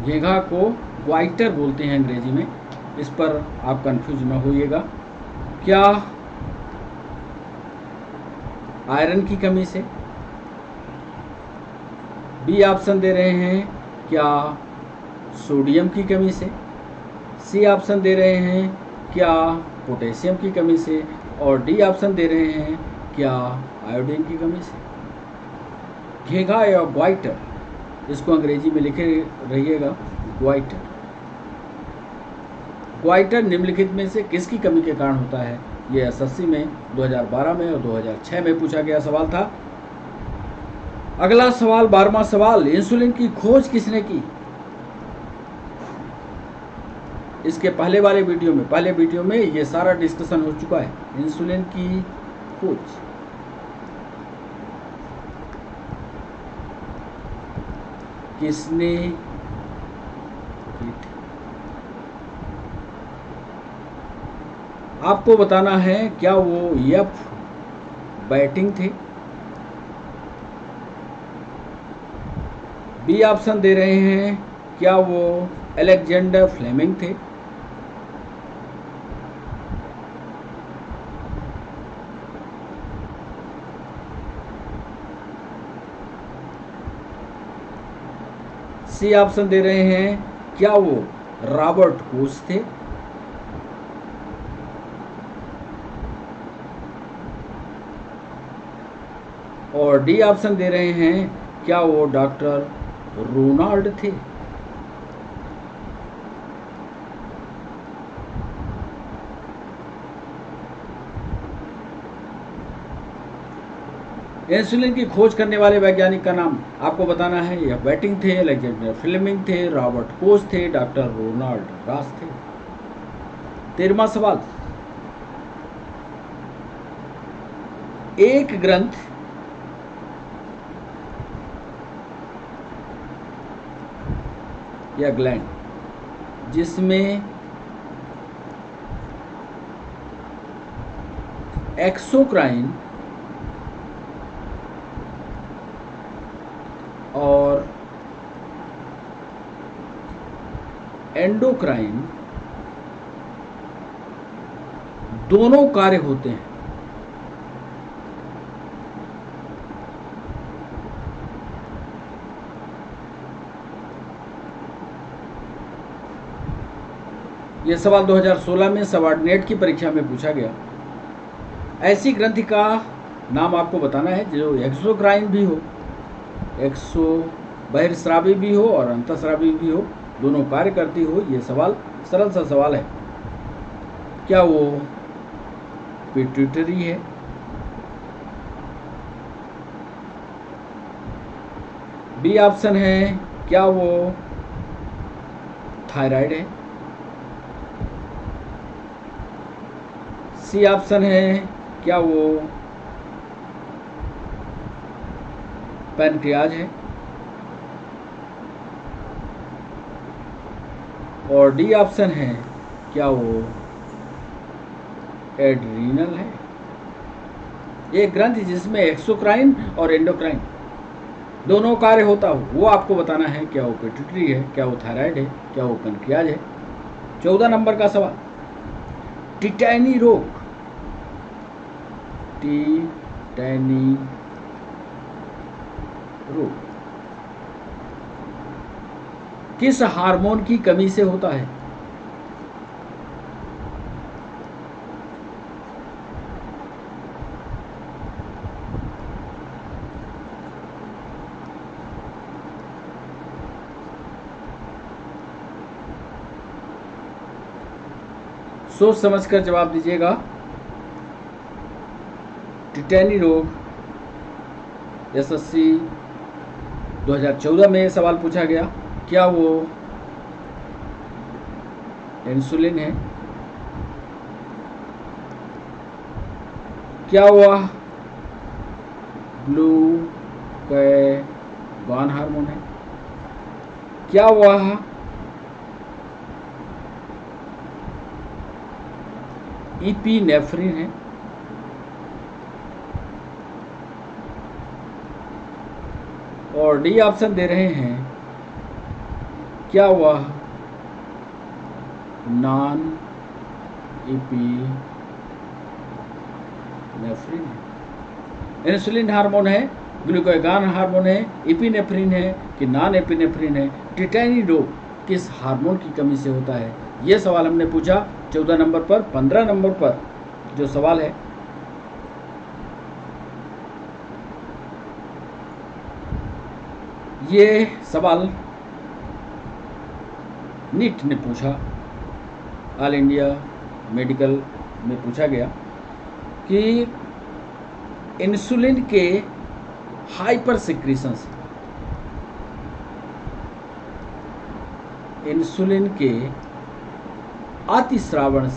घेंघा को ग्वाइटर बोलते हैं अंग्रेजी में, इस पर आप कंफ्यूज न होइएगा। क्या आयरन की कमी से? बी ऑप्शन दे रहे हैं, क्या सोडियम की कमी से? सी ऑप्शन दे रहे हैं, क्या पोटेशियम की कमी से? और डी ऑप्शन दे रहे हैं, क्या आयोडीन की कमी से? घेंघा या ग्वाइटर, इसको अंग्रेजी में लिखे रहिएगा, ग्वाइटर। ग्वाइटर निम्नलिखित में से किसकी कमी के कारण होता है? यह SSC में 2012 में और 2006 में पूछा गया सवाल था। अगला सवाल, 12वां सवाल, इंसुलिन की खोज किसने की? इसके पहले वीडियो में ये सारा डिस्कशन हो चुका है। इंसुलिन की खोज किसने की थी? आपको बताना है, क्या वो एफ बैटिंग थे, बी ऑप्शन दे रहे हैं, क्या वो अलेक्जेंडर फ्लेमिंग थे? सी ऑप्शन दे रहे हैं, क्या वो रॉबर्ट कोच थे? और डी ऑप्शन दे रहे हैं, क्या वो डॉक्टर रोनाल्ड थे? इंसुलिन की खोज करने वाले वैज्ञानिक का नाम आपको बताना है। यह बैटिंग थे, अलेक्जेंडर फ्लेमिंग थे, रॉबर्ट कोच थे, डॉक्टर रोनाल्ड रास थे। 13वां सवाल, एक ग्रंथ या ग्लैंड जिसमें एक्सोक्राइन और एंडोक्राइन दोनों कार्य होते हैं, यह सवाल 2016 में सबऑर्डिनेट की परीक्षा में पूछा गया। ऐसी ग्रंथि का नाम आपको बताना है जो एक्सोक्राइन भी हो, एक्सो बहिर्स्रावी भी हो और अंतःस्रावी भी हो, दोनों कार्य करती हो। यह सवाल सरल सा सवाल है। क्या वो पिट्यूटरी है? बी ऑप्शन है, क्या वो थायराइड है? सी ऑप्शन है, क्या वो पैनक्रियाज है? और डी ऑप्शन है, क्या वो एड्रीनल है? एक ग्रंथि जिसमें एक्सोक्राइन और एंडोक्राइन दोनों कार्य होता हो, वो आपको बताना है। क्या वो पिट्यूटरी है, क्या वो थायराइड है, क्या वो पैनक्रियाज है? 14 नंबर का सवाल, टिटैनी रोग, टिटैनी रोग किस हार्मोन की कमी से होता है? सोच समझकर जवाब दीजिएगा। टिटैनी रोग एसएससी 2014 में सवाल पूछा गया। क्या वो इंसुलिन है? क्या वह ग्लूकागॉन हार्मोन है? क्या वह इपिनेफ्रिन है? और डी ऑप्शन दे रहे हैं, क्या वह नॉन इपिनेफ्रिन है? इंसुलिन हार्मोन है, ग्लूकागॉन हार्मोन है, इपिनेफ्रिन है कि नॉन एपिनेफ्रिन है? टिटैनी रोग किस हार्मोन की कमी से होता है? ये सवाल हमने पूछा 14 नंबर पर। 15 नंबर पर जो सवाल है, ये सवाल नीट ने पूछा, ऑल इंडिया मेडिकल में पूछा गया कि इंसुलिन के हाइपर सिक्रीशन से, इंसुलिन के अतिस्रावण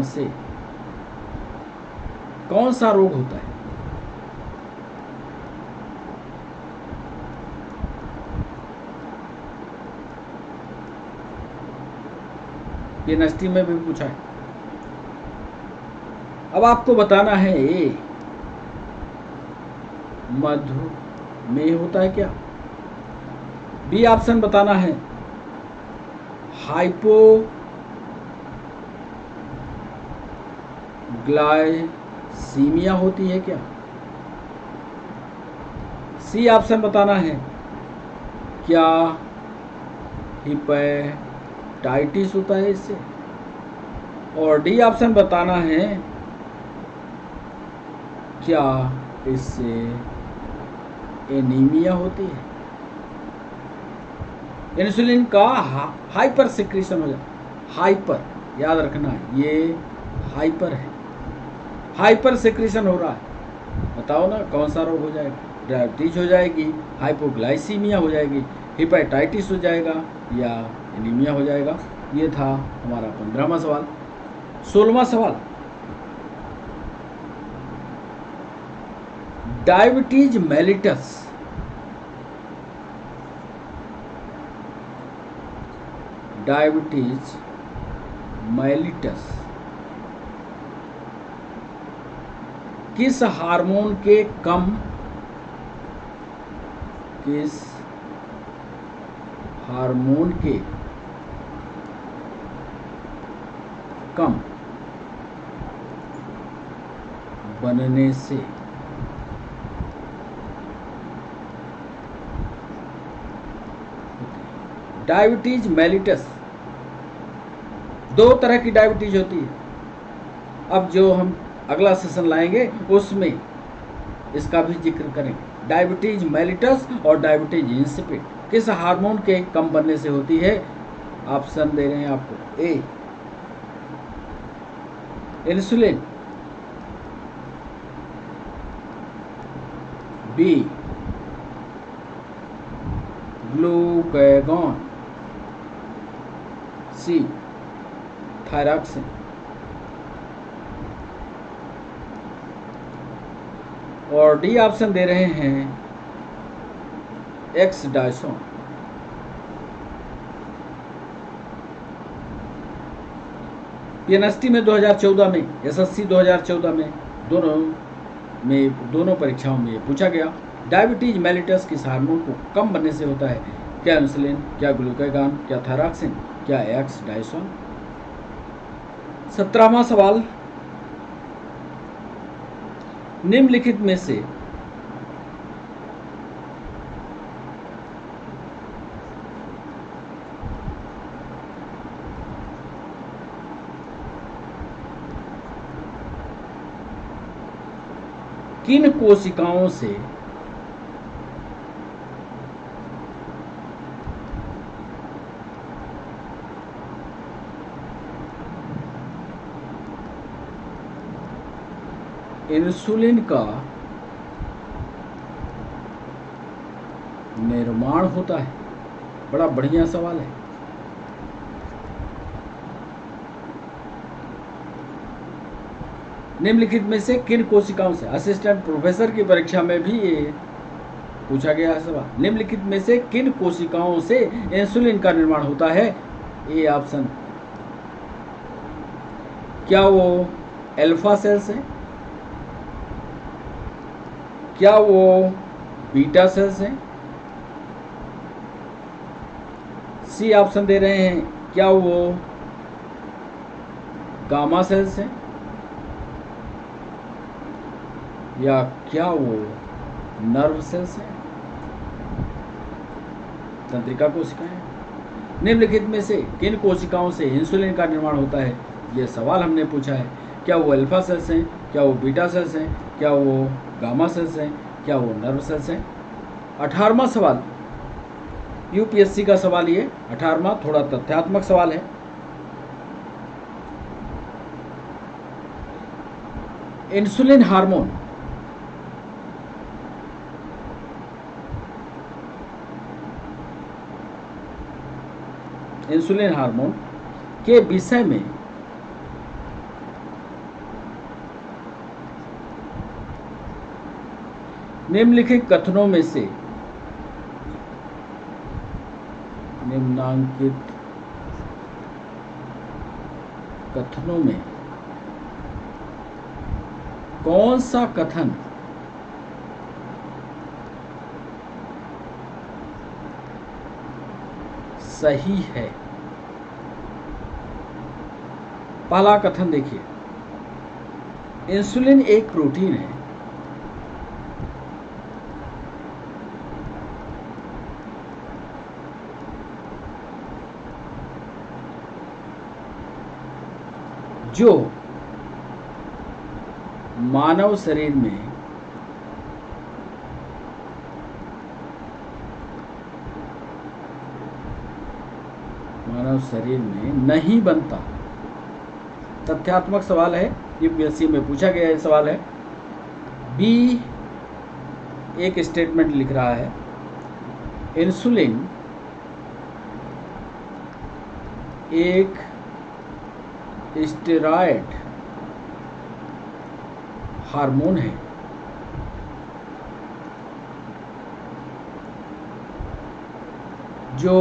से कौन सा रोग होता है? ये एनएसटी में भी पूछा है। अब आपको बताना है ए मधुमेह होता है क्या? बी ऑप्शन बताना है हाइपोग्लाइसीमिया होती है क्या? सी ऑप्शन बताना है क्या हिपेटाइटिस होता है इससे? और डी ऑप्शन बताना है क्या इससे एनीमिया होती है? इंसुलिन का हाइपर सिक्रीशन हो जाए, हाइपर याद रखना है, ये हाइपर है, हाइपर सिक्रीशन हो रहा है। बताओ ना कौन सा रोग हो जाएगा? डायबिटीज हो जाएगी, हाइपोग्लाइसीमिया हो जाएगी, हिपेटाइटिस हो जाएगा या एनीमिया हो जाएगा? ये था हमारा 15वां सवाल। 16वां सवाल, डायबिटीज मेलिटस किस हार्मोन के कम बनने से डायबिटीज मेलिटस? दो तरह की डायबिटीज होती है। अब जो हम अगला सेशन लाएंगे उसमें इसका भी जिक्र करेंगे। डायबिटीज मेलिटस और डायबिटीज इंसिपिड किस हार्मोन के कम बनने से होती है? ऑप्शन दे रहे हैं आपको, ए इंसुलिन, बी ग्लूकागॉन, सी थायरॉक्सिन। और डी ऑप्शन दे रहे हैं एक्स डायसोन। पीएनएसटी में 2014 में, एसएससी 2014 में दोनों परीक्षाओं में पूछा गया, डायबिटीज मेलिटस किस हार्मोन को कम बनने से होता है? क्या इंसुलिन, क्या ग्लूकागॉन, क्या थायरॉक्सिन, क्या एक्स डायसोन? 17वां सवाल, निम्नलिखित में से किन कोशिकाओं से इंसुलिन का निर्माण होता है? बड़ा बढ़िया सवाल है। निम्नलिखित में से किन कोशिकाओं से, असिस्टेंट प्रोफेसर की परीक्षा में भी ये पूछा गया है सवाल, निम्नलिखित में से किन कोशिकाओं से इंसुलिन का निर्माण होता है? ए ऑप्शन, क्या वो अल्फा सेल्स हैं, क्या वो बीटा सेल्स हैं? सी ऑप्शन दे रहे हैं, क्या वो गामा सेल्स हैं, या क्या वो नर्व सेल्स हैं, तंत्रिका कोशिकाएं? निम्नलिखित में से किन कोशिकाओं से इंसुलिन का निर्माण होता है? यह सवाल हमने पूछा है। क्या वो अल्फा सेल्स हैं, क्या वो बीटा सेल्स हैं, क्या वो गामा सेल्स हैं, क्या वो नर्व सेल्स हैं? 18वां सवाल, यूपीएससी का सवाल, ये 18वां थोड़ा तथ्यात्मक सवाल है। इंसुलिन हार्मोन के विषय में निम्नलिखित कथनों में से निम्नांकित कथनों में कौन सा कथन सही है? पहला कथन देखिए, इंसुलिन एक प्रोटीन है जो मानव शरीर में नहीं बनता। तथ्यात्मक सवाल है, यूपीएससी में पूछा गया सवाल है। बी एक स्टेटमेंट लिख रहा है, इंसुलिन एक स्टेरॉयड हार्मोन है जो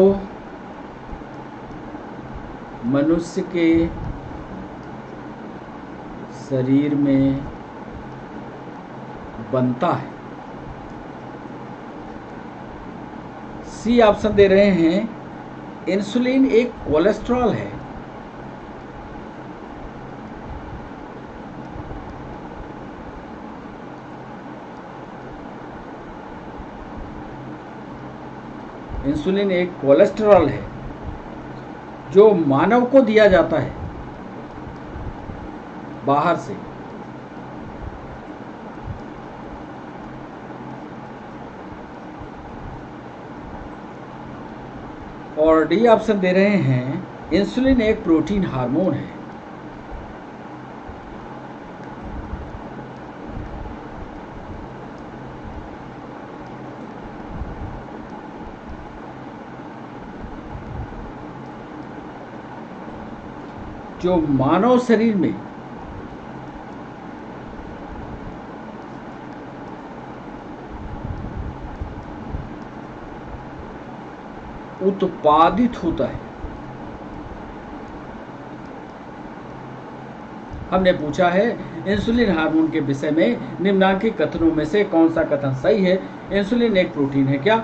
मनुष्य के शरीर में बनता है। सी ऑप्शन दे रहे हैं, इंसुलिन एक कोलेस्ट्रॉल है इंसुलिन एक कोलेस्ट्रॉल है जो मानव को दिया जाता है बाहर से। और डी ऑप्शन दे रहे हैं, इंसुलिन एक प्रोटीन हार्मोन है जो मानव शरीर में उत्पादित होता है। हमने पूछा है, इंसुलिन हार्मोन के विषय में निम्नलिखित कथनों में से कौन सा कथन सही है? इंसुलिन एक प्रोटीन है क्या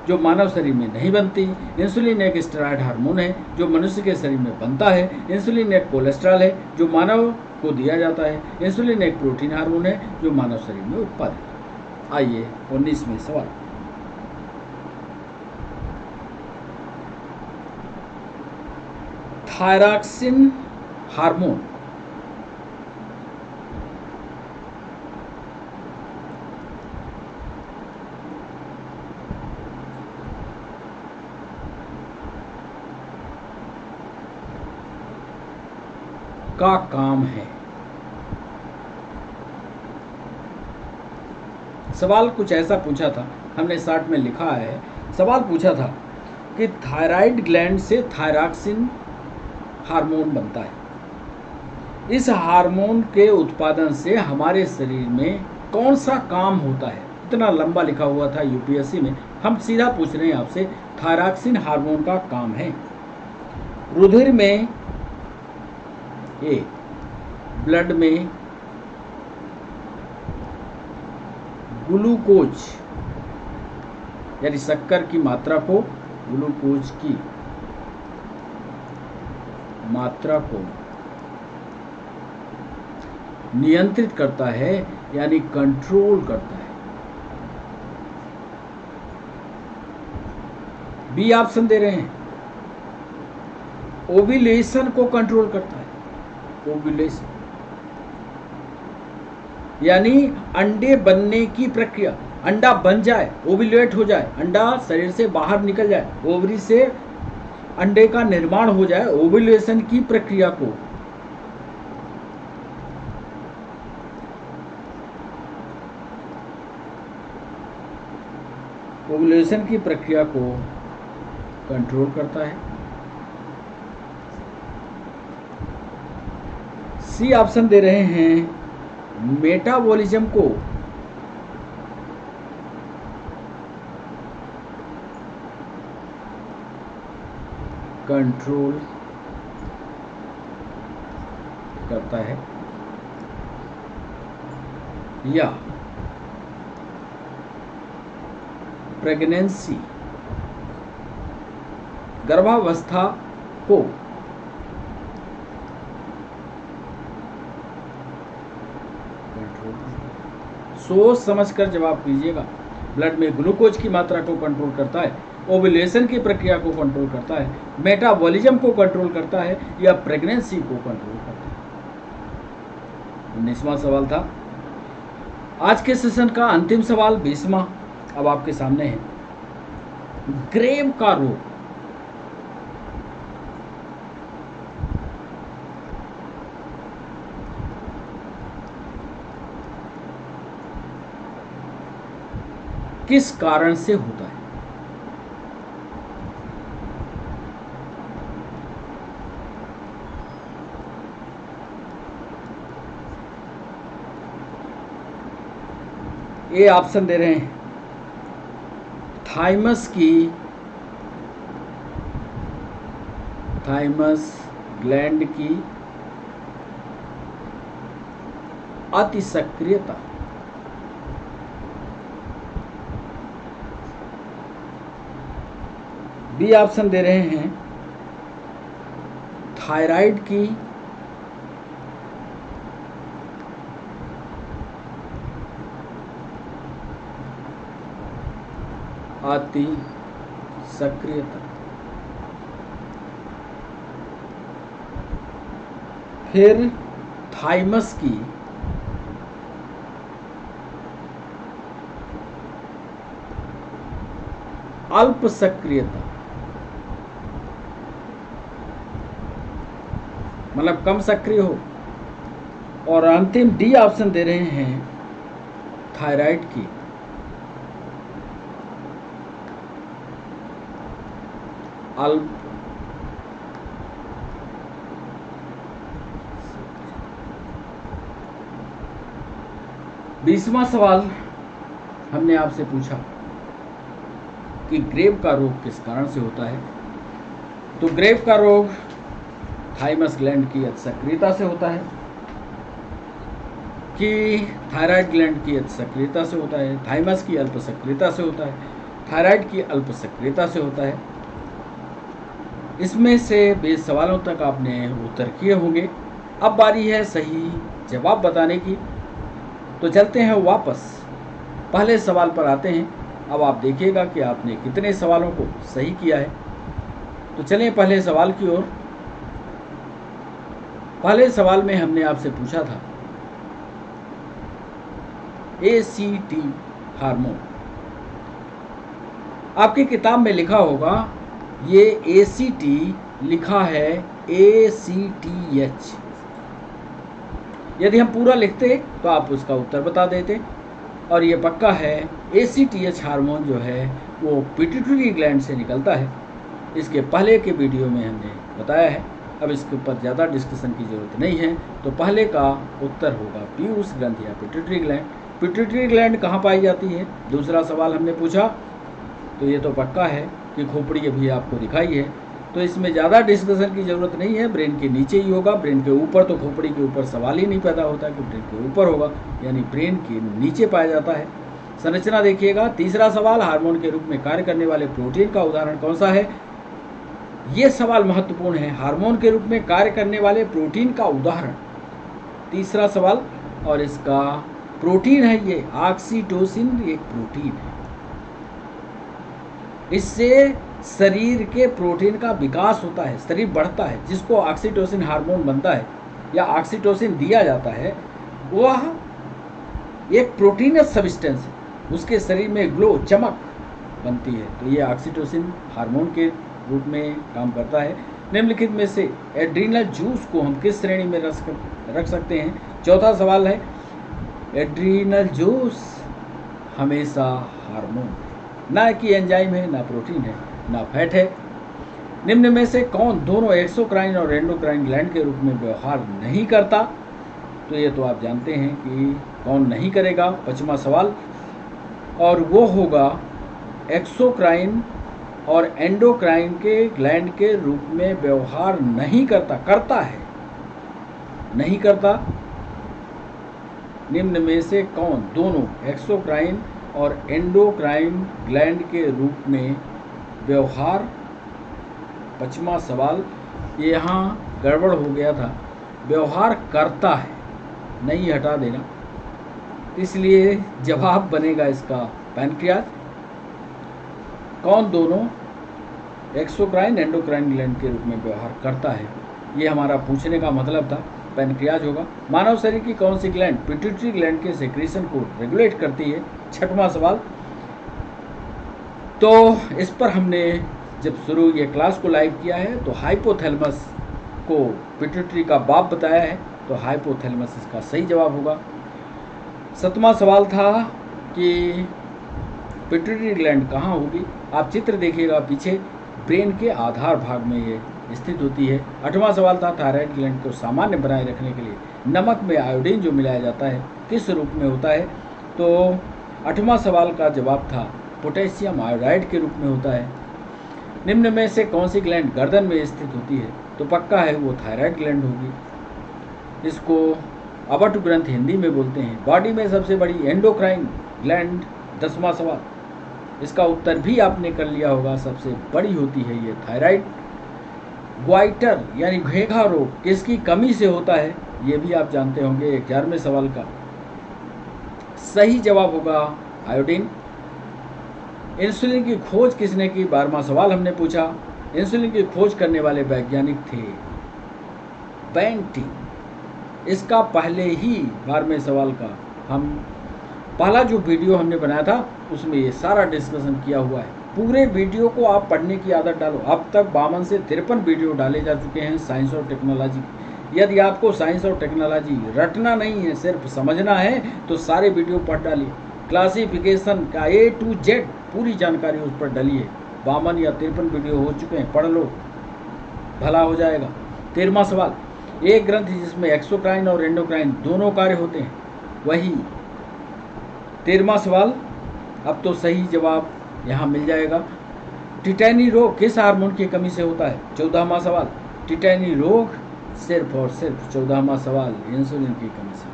जो मानव शरीर में नहीं बनती? इंसुलिन एक स्टेरॉयड हार्मोन है जो मनुष्य के शरीर में बनता है। इंसुलिन एक कोलेस्ट्रॉल है जो मानव को दिया जाता है। इंसुलिन एक प्रोटीन हार्मोन है जो मानव शरीर में उत्पादित। आइए 19वें सवाल। थायरॉक्सिन हार्मोन का काम है। सवाल कुछ ऐसा पूछा था, हमने शार्ट में लिखा है। सवाल पूछा था कि थायराइड ग्लैंड से थायरॉक्सिन हार्मोन बनता है। इस हार्मोन के उत्पादन से हमारे शरीर में कौन सा काम होता है? इतना लंबा लिखा हुआ था यूपीएससी में। हम सीधा पूछ रहे हैं आपसे, थायरॉक्सिन हार्मोन का काम है रुधिर में, ए ब्लड में ग्लूकोज यानी शक्कर की मात्रा को, ग्लूकोज की मात्रा को नियंत्रित करता है यानी कंट्रोल करता है। बी ऑप्शन दे रहे हैं, ओव्यूलेशन को कंट्रोल करता है। ओव्यूलेशन यानी अंडे बनने की प्रक्रिया, अंडा बन जाए, ओव्यूलेट हो जाए, अंडा शरीर से बाहर निकल जाए, ओवरी से अंडे का निर्माण हो जाए, ओव्यूलेशन की प्रक्रिया को ओव्यूलेशन की प्रक्रिया को कंट्रोल करता है। सी ऑप्शन दे रहे हैं, मेटाबॉलिज्म को कंट्रोल करता है या प्रेगनेंसी गर्भावस्था को सोच समझकर जवाब कीजिएगा। ब्लड में ग्लूकोज की मात्रा को कंट्रोल करता है, ओव्यूलेशन की प्रक्रिया को कंट्रोल करता है, मेटाबॉलिज्म को कंट्रोल करता है या प्रेगनेंसी को कंट्रोल करता है। 19वां सवाल था। आज के सेशन का अंतिम सवाल 20वां अब आपके सामने है। ग्रेव का रोग किस कारण से होता है? ये ऑप्शन दे रहे हैं थाइमस ग्लैंड की अति सक्रियता, बी ऑप्शन दे रहे हैं थायराइड की अति सक्रियता, फिर थाइमस की अल्प सक्रियता, मतलब कम सक्रिय हो, और अंतिम डी ऑप्शन दे रहे हैं थायराइड की अल्प। 20वां सवाल हमने आपसे पूछा कि ग्रेव का रोग किस कारण से होता है। तो ग्रेव का रोग थाइमस ग्लैंड की अति सक्रियता से होता है, कि थायराइड ग्लैंड की अति सक्रियता से होता है, थाइमस की अल्प सक्रियता से होता है, थायराइड की अल्प सक्रियता से होता है। इसमें से 20 सवालों तक आपने उत्तर किए होंगे। अब बारी है सही जवाब बताने की। तो चलते हैं वापस पहले सवाल पर आते हैं। अब आप देखिएगा कि आपने कितने सवालों को सही किया है। तो चलें पहले सवाल की ओर। पहले सवाल में हमने आपसे पूछा था ACT हार्मोन। आपकी किताब में लिखा होगा ये ACT लिखा है ACTH। यदि हम पूरा लिखते तो आप उसका उत्तर बता देते, और ये पक्का है ACTH हार्मोन जो है वो पिट्यूटरी ग्लैंड से निकलता है। इसके पहले के वीडियो में हमने बताया है, अब इसके ऊपर ज़्यादा डिस्कशन की ज़रूरत नहीं है। तो पहले का उत्तर होगा पीयूष ग्रंथि या पिट्यूटरी ग्लैंड। पिट्यूटरी ग्लैंड कहाँ पाई जाती है? दूसरा सवाल हमने पूछा, तो ये तो पक्का है कि खोपड़ी अभी आपको दिखाई है, तो इसमें ज़्यादा डिस्कशन की ज़रूरत नहीं है। ब्रेन के नीचे ही होगा, ब्रेन के ऊपर तो खोपड़ी के ऊपर सवाल ही नहीं पैदा होता कि ब्रेन के ऊपर होगा, यानी ब्रेन के नीचे पाया जाता है। संरचना देखिएगा। तीसरा सवाल, हार्मोन के रूप में कार्य करने वाले प्रोटीन का उदाहरण कौन सा है? ये सवाल महत्वपूर्ण है, हार्मोन के रूप में कार्य करने वाले प्रोटीन का उदाहरण। तीसरा सवाल, और इसका प्रोटीन है ये ऑक्सीटोसिन, एक प्रोटीन है। इससे शरीर के प्रोटीन का विकास होता है, शरीर बढ़ता है। जिसको ऑक्सीटोसिन हार्मोन बनता है या ऑक्सीटोसिन दिया जाता है, वह एक प्रोटीनस सब्सटेंस है, उसके शरीर में ग्लो, चमक बनती है। तो ये ऑक्सीटोसिन हार्मोन के रूप में काम करता है। निम्नलिखित में से एड्रीनल जूस को हम किस श्रेणी में रख सकते हैं? चौथा सवाल है, एड्रीनल जूस हमेशा हार्मोन, ना कि एंजाइम है, ना प्रोटीन है, ना फैट है। निम्न में से कौन दोनों एक्सोक्राइन और एंडोक्राइन ग्लैंड के रूप में व्यवहार नहीं करता? तो ये तो आप जानते हैं कि कौन नहीं करेगा। 5वां सवाल, और वो होगा एक्सोक्राइन और एंडोक्राइन के ग्लैंड के रूप में व्यवहार नहीं करता, करता है, नहीं करता। निम्न में से कौन दोनों एक्सोक्राइन और एंडोक्राइन ग्लैंड के रूप में व्यवहार 5वां सवाल, ये यहाँ गड़बड़ हो गया था, व्यवहार करता है, नहीं हटा देना, इसलिए जवाब बनेगा इसका पैनक्रियाज। कौन दोनों एक्सोक्राइन एंडोक्राइन ग्लैंड के रूप में व्यवहार करता है, ये हमारा पूछने का मतलब था, पैनक्रियाज होगा। मानव शरीर की कौन सी ग्लैंड पिट्यूटरी ग्लैंड के सेक्रेशन को रेगुलेट करती है, 6वां सवाल। तो इस पर हमने जब शुरू ये क्लास को लाइव किया है तो हाइपोथैलेमस को पिट्यूटरी का बाप बताया है, तो हाइपोथैलेमस इसका सही जवाब होगा। 7वां सवाल था कि पिट्यूटरी ग्लैंड कहाँ होगी, आप चित्र देखिएगा पीछे, ब्रेन के आधार भाग में ये स्थित होती है। 8वां सवाल था थायराइड ग्लैंड को सामान्य बनाए रखने के लिए नमक में आयोडीन जो मिलाया जाता है किस रूप में होता है, तो 8वां सवाल का जवाब था पोटेशियम आयोडाइड के रूप में होता है। निम्न में से कौन सी ग्लैंड गर्दन में स्थित होती है, तो पक्का है वो थायराइड ग्लैंड होगी, इसको अवटु ग्रंथ हिंदी में बोलते हैं। बॉडी में सबसे बड़ी एंडोक्राइन ग्लैंड, 10वां सवाल, इसका उत्तर भी आपने कर लिया होगा, सबसे बड़ी होती है ये थायराइड। ग्वाइटर यानी घेघा रोग किसकी कमी से होता है, ये भी आप जानते होंगे, 11वें सवाल का सही जवाब होगा आयोडीन। इंसुलिन की खोज किसने की, 12वां सवाल हमने पूछा। इंसुलिन की खोज करने वाले वैज्ञानिक थे बेंटिंग। इसका पहले ही 12वें सवाल का हम पहला जो वीडियो हमने बनाया था उसमें ये सारा डिस्कशन किया हुआ है। पूरे वीडियो को आप पढ़ने की आदत डालो। अब तक 52 से 53 वीडियो डाले जा चुके हैं साइंस और टेक्नोलॉजी। यदि आपको साइंस और टेक्नोलॉजी रटना नहीं है, सिर्फ समझना है, तो सारे वीडियो पढ़ डालिए। क्लासिफिकेशन का A to Z पूरी जानकारी उस पर डालिए। 52 या 53 वीडियो हो चुके हैं, पढ़ लो, भला हो जाएगा। 13वां सवाल, एक ग्रंथ जिसमें एक्सोक्राइन और एंडोक्राइन दोनों कार्य होते हैं, वही 13वां सवाल। अब तो सही जवाब यहाँ मिल जाएगा। टिटैनी रोग किस हार्मोन की कमी से होता है, 14वां सवाल। टिटैनी रोग सिर्फ और सिर्फ 14वां सवाल इंसुलिन की कमी से।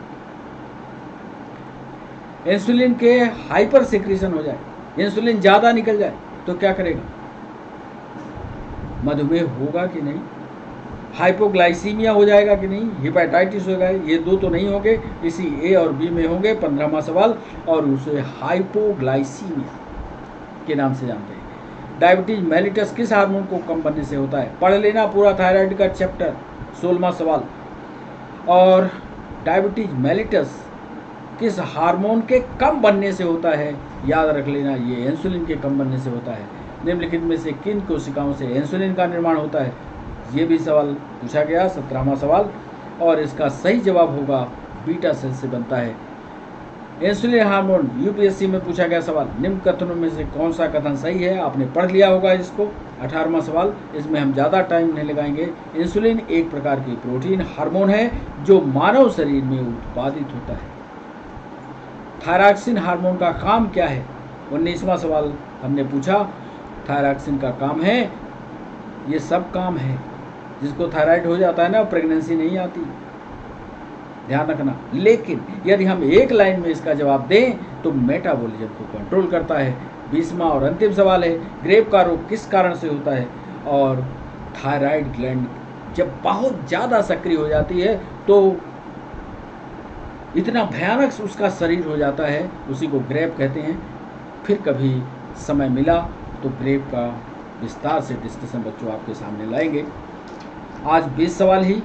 इंसुलिन के हाइपर सिक्रीशन हो जाए, इंसुलिन ज़्यादा निकल जाए तो क्या करेगा, मधुमेह होगा कि नहीं, हाइपोग्लाइसीमिया हो जाएगा कि नहीं, हेपेटाइटिस होगा, ये दो तो नहीं होंगे, इसी A और B में होंगे। 15वां सवाल, और उसे हाइपोग्लाइसीमिया के नाम से जानते हैं। डायबिटीज मेलिटस किस हार्मोन को कम बनने से होता है, पढ़ लेना पूरा थायराइड का चैप्टर। 16वां सवाल, और डायबिटीज मेलिटस किस हार्मोन के कम बनने से होता है, याद रख लेना, ये इंसुलिन के कम बनने से होता है। निम्नलिखित में से किन कोशिकाओं से इंसुलिन का निर्माण होता है, ये भी सवाल पूछा गया। 17वां सवाल, और इसका सही जवाब होगा बीटा सेल से बनता है इंसुलिन हार्मोन। यूपीएससी में पूछा गया सवाल, निम्न कथनों में से कौन सा कथन सही है, आपने पढ़ लिया होगा इसको। 18वां सवाल, इसमें हम ज़्यादा टाइम नहीं लगाएंगे। इंसुलिन एक प्रकार की प्रोटीन हार्मोन है जो मानव शरीर में उत्पादित होता है। थायरॉक्सिन हार्मोन का काम क्या है, 19वां सवाल हमने पूछा। थायरॉक्सिन का काम है, ये सब काम है, जिसको थायराइड हो जाता है ना, प्रेगनेंसी नहीं आती, ध्यान रखना। लेकिन यदि हम एक लाइन में इसका जवाब दें तो मेटाबॉलिज्म को कंट्रोल करता है। 20वां और अंतिम सवाल है, ग्रेव का रोग किस कारण से होता है, और थायराइड ग्लैंड जब बहुत ज़्यादा सक्रिय हो जाती है तो इतना भयानक उसका शरीर हो जाता है, उसी को ग्रेव कहते हैं। फिर कभी समय मिला तो ग्रेव का विस्तार से डिस्कशन बच्चों आपके सामने लाएंगे। आज 20 सवाल ही,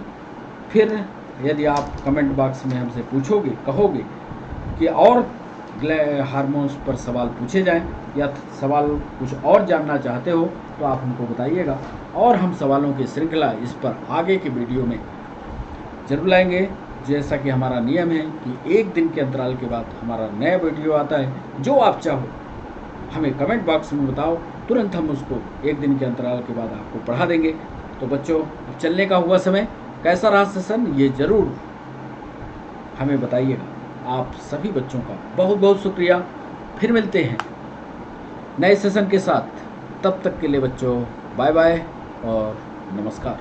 फिर यदि आप कमेंट बॉक्स में हमसे पूछोगे, कहोगे कि और हार्मोन्स पर सवाल पूछे जाएं या सवाल कुछ और जानना चाहते हो तो आप हमको बताइएगा, और हम सवालों की श्रृंखला इस पर आगे के वीडियो में जरूर लाएंगे। जैसा कि हमारा नियम है कि एक दिन के अंतराल के बाद हमारा नया वीडियो आता है। जो आप चाहो हमें कमेंट बॉक्स में बताओ, तुरंत हम उसको एक दिन के अंतराल के बाद आपको पढ़ा देंगे। तो बच्चों, अब चलने का हुआ समय, कैसा रहा सेशन ये ज़रूर हमें बताइएगा। आप सभी बच्चों का बहुत बहुत शुक्रिया। फिर मिलते हैं नए सेशन के साथ, तब तक के लिए बच्चों बाय बाय और नमस्कार।